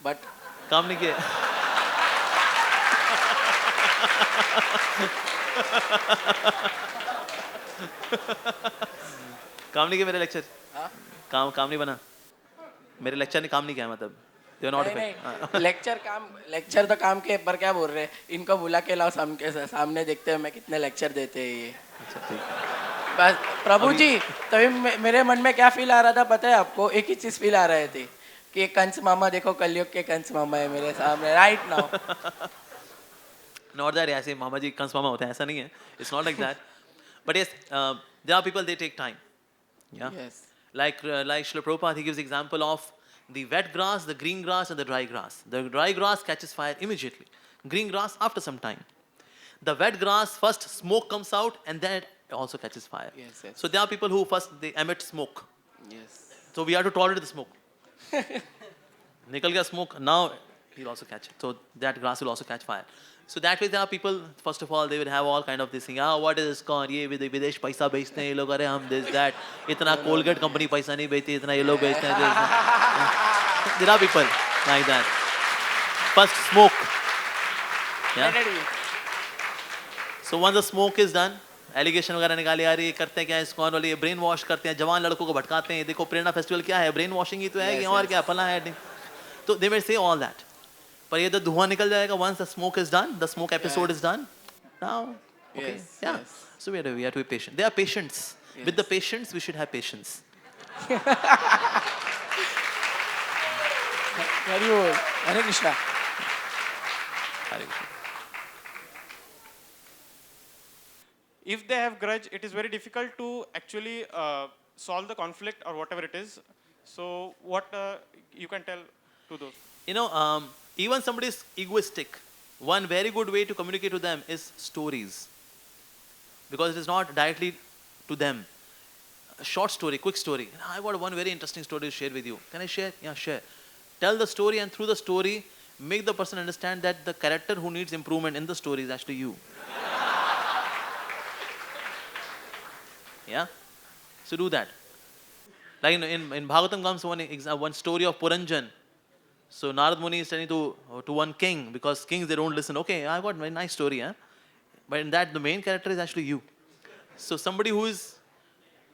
बट काम नहीं किया. काम नहीं किया मेरे लेक्चर. काम नहीं बना मेरे लेक्चर ने. काम नहीं किया मतलब they are not नहीं, लेक्चर तो काम के, पर क्या बोल रहे हैं, इनको बुला के लाओ सामने देखते हैं मैं कितने लेक्चर देते हैं ये. अच्छा, ठीक. बस प्रभु जी, तभी मेरे मन में क्या फील आ रहा था पता है आपको? एक ही चीज फील आ रहे थे कि कंस मामा देखो, कलयुग के कंस मामा है मेरे सामने राइट नाउ. Not that ऐसे मामा जी कंस मामा होते हैं, ऐसा नहीं है. It's not like that. But yes, there are people, they take time. Yeah. Yes. Like Srila Prabhupada, he gives example of the wet grass, the green grass, and the dry grass. The dry grass catches fire immediately. Green grass after some time. The wet grass, first smoke comes out, and then it also catches fire. Yes, yes. So there are people who first they emit smoke. Yes. So we have to tolerate the smoke. Nikal gaya smoke, now he'll also catch it. So that grass will also catch fire. So that way there are people, first of all, they will have all kind of this thing. What is ISKCON? ये विदेश पैसा बेचते हैं ये लोग, अरे हम this that. इतना Colgate company पैसा नहीं बेचती, इतना ये लोग बेचते हैं. There are people like that. First smoke. Yeah. So once the smoke is done, allegation वगैरह निकाले, यार ये करते हैं क्या ISKCON वाले, ये ब्रेन वॉश करते हैं, जवान लड़कों को भटकाते हैं. देखो प्रेरणा फेस्टिवल क्या है, ब्रेन वॉशिंग ही तो है, और क्या फला है. तो दे मे से ऑल दैट. पर ये तो धुआं निकल जाएगा once the smoke is done, the smoke episode is done. Now, okay, Yes, yeah. yes. So we have to be patient. They are patients. With the patients, we should have patience. Very good. Hare Krishna. Hare Krishna. If they have grudge, it is very difficult to actually solve the conflict or whatever it is. So what you can tell to those? You know, even somebody is egoistic. One very good way to communicate to them is stories. Because it is not directly to them. A short story, quick story. I got one very interesting story to share with you. Can I share? Yeah, share. Tell the story, and through the story, make the person understand that the character who needs improvement in the story is actually you. Yeah? So do that. Like in Bhagavatam comes one story of Puranjan. So Narad Muni is telling to one king, because kings, they don't listen. Okay, I got a very nice story. Huh? But in that, the main character is actually you. So somebody who is,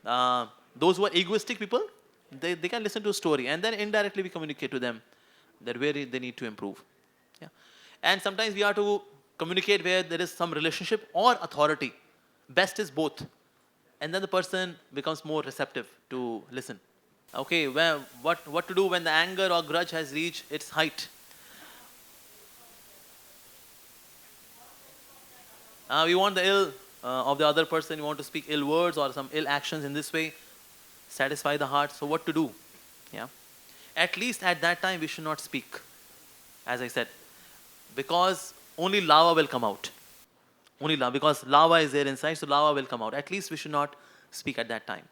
those who are egoistic people, they can listen to a story, and then indirectly we communicate to them that where they need to improve. Yeah? And sometimes we have to communicate where there is some relationship or authority. Best is both. And then the person becomes more receptive to listen. Okay, what to do when the anger or grudge has reached its height? We want the ill of the other person. We want to speak ill words or some ill actions in this way. Satisfy the heart. So what to do? Yeah. At least at that time we should not speak. As I said. Because only lava will come out. Only lava. Because lava is there inside. So lava will come out. At least we should not speak at that time.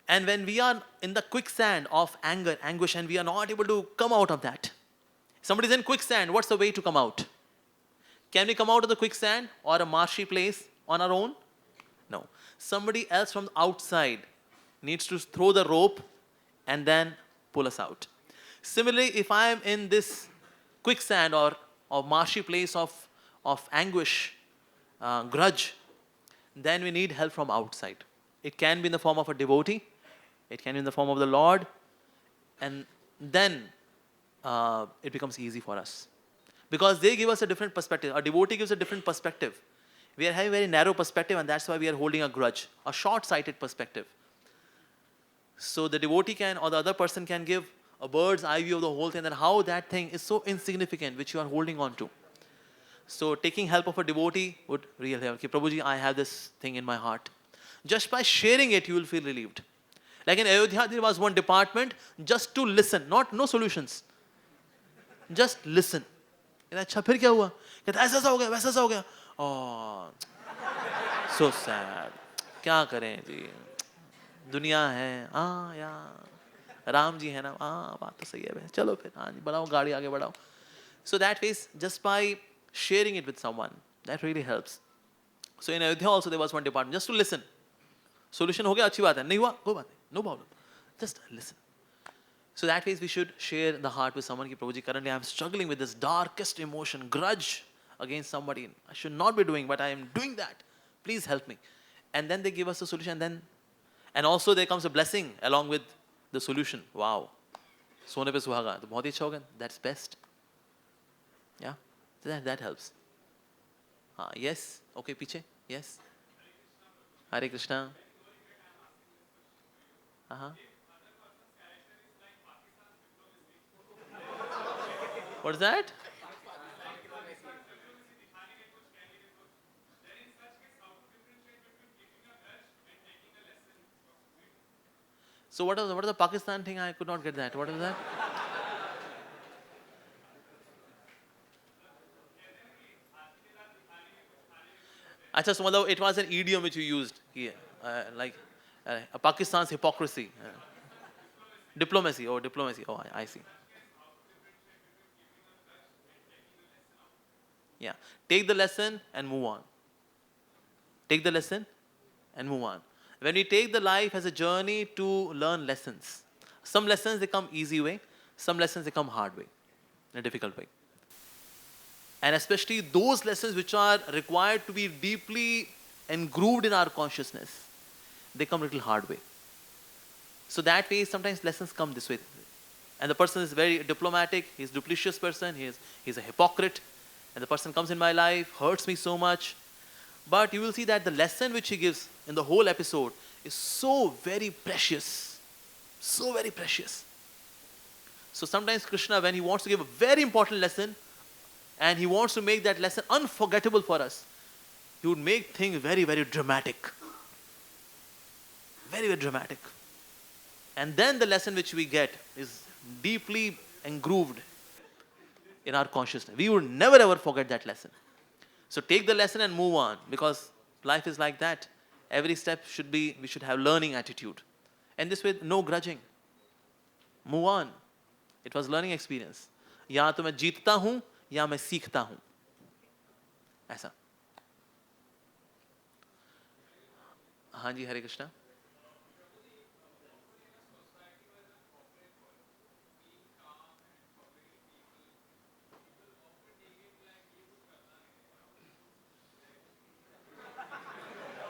And when we are in the quicksand of anger, anguish, and we are not able to come out of that. Somebody's in quicksand. What's the way to come out? Can we come out of the quicksand or a marshy place on our own? No. Somebody else from outside needs to throw the rope and then pull us out. Similarly, if I am in this quicksand or marshy place of anguish, grudge, then we need help from outside. It can be in the form of a devotee. It can be in the form of the Lord. And then it becomes easy for us. Because they give us a different perspective. A devotee gives a different perspective. We are having a very narrow perspective, and that's why we are holding a grudge, a short-sighted perspective. So the devotee can, or the other person can give a bird's eye view of the whole thing, and how that thing is so insignificant, which you are holding on to. So taking help of a devotee would really help. Okay, Prabhuji, I have this thing in my heart. Just by sharing it, you will feel relieved. Like in Ayodhya, there was one department just to listen, no solutions. Just listen. अच्छा फिर क्या हुआ? कहता ऐसा सा हो गया, वैसा सा हो गया. Oh, so sad. क्या करें जी? दुनिया है, यार. राम जी है ना, बात तो सही है. चलो फिर, जी बढ़ाओ गाड़ी आगे बढ़ाओ. So that way, just by sharing it with someone, that really helps. So in Ayodhya also there was one department just to listen. Solution हो गया, अच्छी बात है. नहीं हुआ, कोई बात नहीं, no problem. Just listen. So that way we should share the heart with someone. Ki Prabhuji, currently I am struggling with this darkest emotion, grudge against somebody. I should not be doing, but I am doing that. Please help me. And then they give us a solution. And also there comes a blessing along with the solution. Wow. Sone pe suhaga. तो बहुत ही अच्छा होगा. That's best. Yeah. So that helps. Yes. Okay, पीछे. Yes. Hare Krishna. What's that? So what is the Pakistan thing? I could not get that. What is that? Achha, so मतलब it was an idiom which you used here, like Pakistan's hypocrisy, diplomacy. Oh, diplomacy. Oh, I see. Yeah. Take the lesson and move on. Take the lesson and move on. When we take the life as a journey to learn lessons, some lessons they come easy way, some lessons they come hard way, in a difficult way. And especially those lessons which are required to be deeply engrooved in our consciousness, they come a little hard way. So that way sometimes lessons come this way. And the person is very diplomatic, he's a duplicitous person, he's a hypocrite. And the person comes in my life, hurts me so much. But you will see that the lesson which he gives in the whole episode is so very precious. So very precious. So sometimes Krishna, when he wants to give a very important lesson, and he wants to make that lesson unforgettable for us, he would make things very, very dramatic. Very, very dramatic. And then the lesson which we get is deeply engrooved in our consciousness. We would never ever forget that lesson. So take the lesson and move on, because life is like that. Every step we should have learning attitude. And this way, no grudging. Move on. It was learning experience. या तो मैं जीतता हूँ या मैं सीखता हूँ. ऐसा. हाँ जी, हरे Krishna.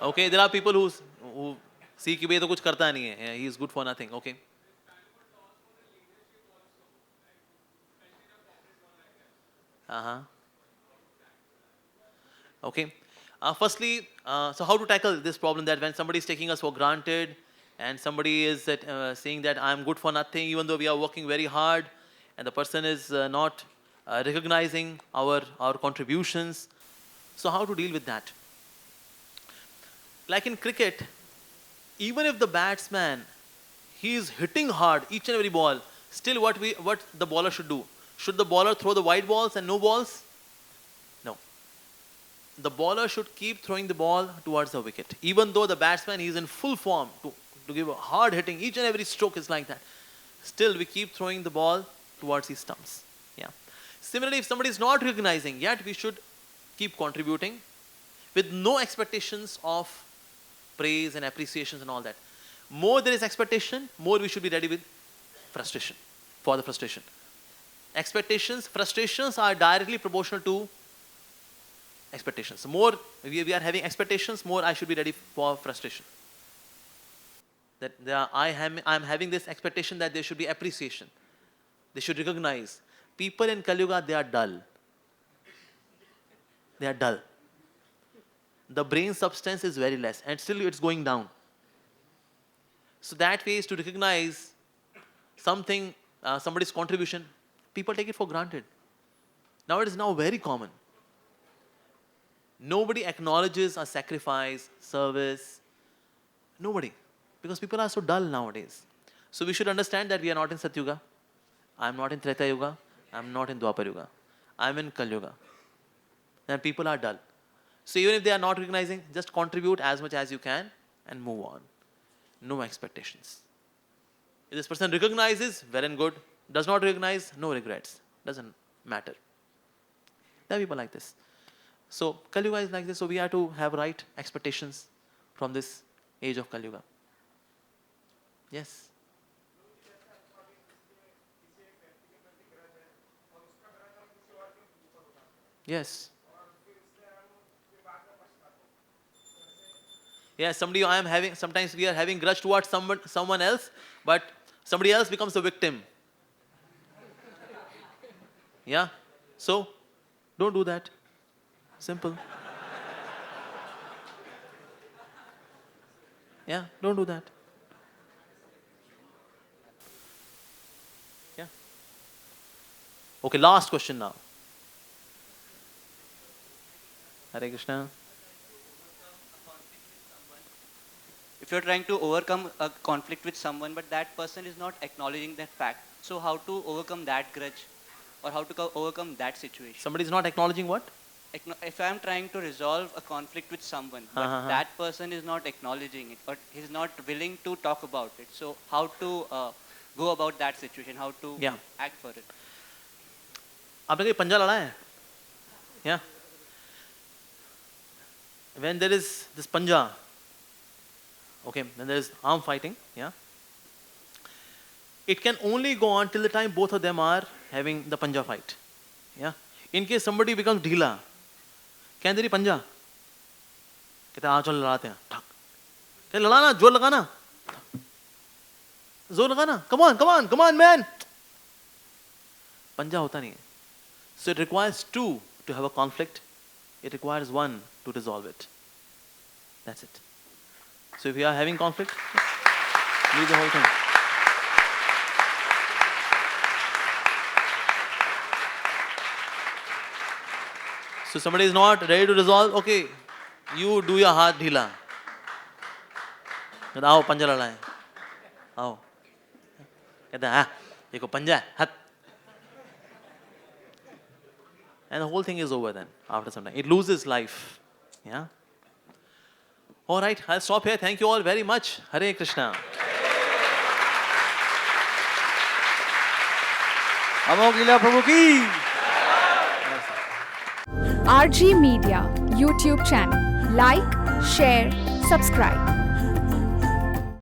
Okay, there are people who see कि भाई तो कुछ करता नहीं है. He is good for nothing. Okay. Okay. Firstly, so how to tackle this problem that when somebody is taking us for granted and somebody is saying that I am good for nothing, even though we are working very hard, and the person is not recognizing our contributions. So how to deal with that? Like in cricket, even if the batsman, he is hitting hard each and every ball, still what the bowler should do? Should the bowler throw the wide balls and no balls? No. The bowler should keep throwing the ball towards the wicket. Even though the batsman is in full form to give a hard hitting, each and every stroke is like that. Still we keep throwing the ball towards the stumps. Yeah. Similarly, if somebody is not recognizing, yet we should keep contributing with no expectations of praise and appreciations and all that. More there is expectation, more we should be ready with frustration, for the frustration. Expectations, frustrations are directly proportional to expectations. The more we are having expectations, more I should be ready for frustration. That I am having this expectation that there should be appreciation. They should recognize. People in Kali Yuga, they are dull. They are dull. The brain substance is very less and still it's going down. So that way is to recognize something, somebody's contribution. People take it for granted. Now it is now very common. Nobody acknowledges a sacrifice, service. Nobody. Because people are so dull nowadays. So we should understand that we are not in Satyuga. I am not in Treta Yuga. I am not in Dwapar Yuga. I am in Kali Yuga. And people are dull. So even if they are not recognizing, just contribute as much as you can and move on. No expectations. If this person recognizes, well and good. Does not recognize, no regrets. Doesn't matter. There are people like this. So Kali Yuga is like this. So we have to have right expectations from this age of Kali Yuga. Yes. Yes. Yeah, sometimes we are having grudge towards someone else, but somebody else becomes the victim. Yeah. So, don't do that. Simple. Yeah, don't do that. Yeah. Okay, last question now. Hare Krishna. If you're trying to overcome a conflict with someone, but that person is not acknowledging that fact, so how to overcome that grudge, or how to overcome that situation? Somebody is not acknowledging what? If I'm trying to resolve a conflict with someone, but that person is not acknowledging it, or he's not willing to talk about it, so how to go about that situation? How to act for it? आपने कहीं पंजा लड़ा है? Yeah. When there is this panja, okay, when there is arm fighting, yeah, it can only go on till the time both of them are having the panja fight. Yeah. In case somebody becomes ढीला, कहते तेरी पंजा, कहते आ चल लड़ाते हैं, ठक, कहते लड़ाना, जोर लगाना, जोर लगाना, come on man, पंजा होता नहीं है. So it requires two to have a conflict. It requires one to resolve it. That's it. So if you are having conflict, leave the whole thing. So somebody is not ready to resolve, okay, you do your heart dhila. कहता आओ पंजा लड़ाएं, आओ. कहता हाँ, देखो पंजा, हाथ. And the whole thing is over then, after some time. It loses life. Yeah? All right, I'll stop here. Thank you all very much. Hare Krishna. अमोघ लीला प्रभु की. RG Media YouTube channel. Like, share, subscribe.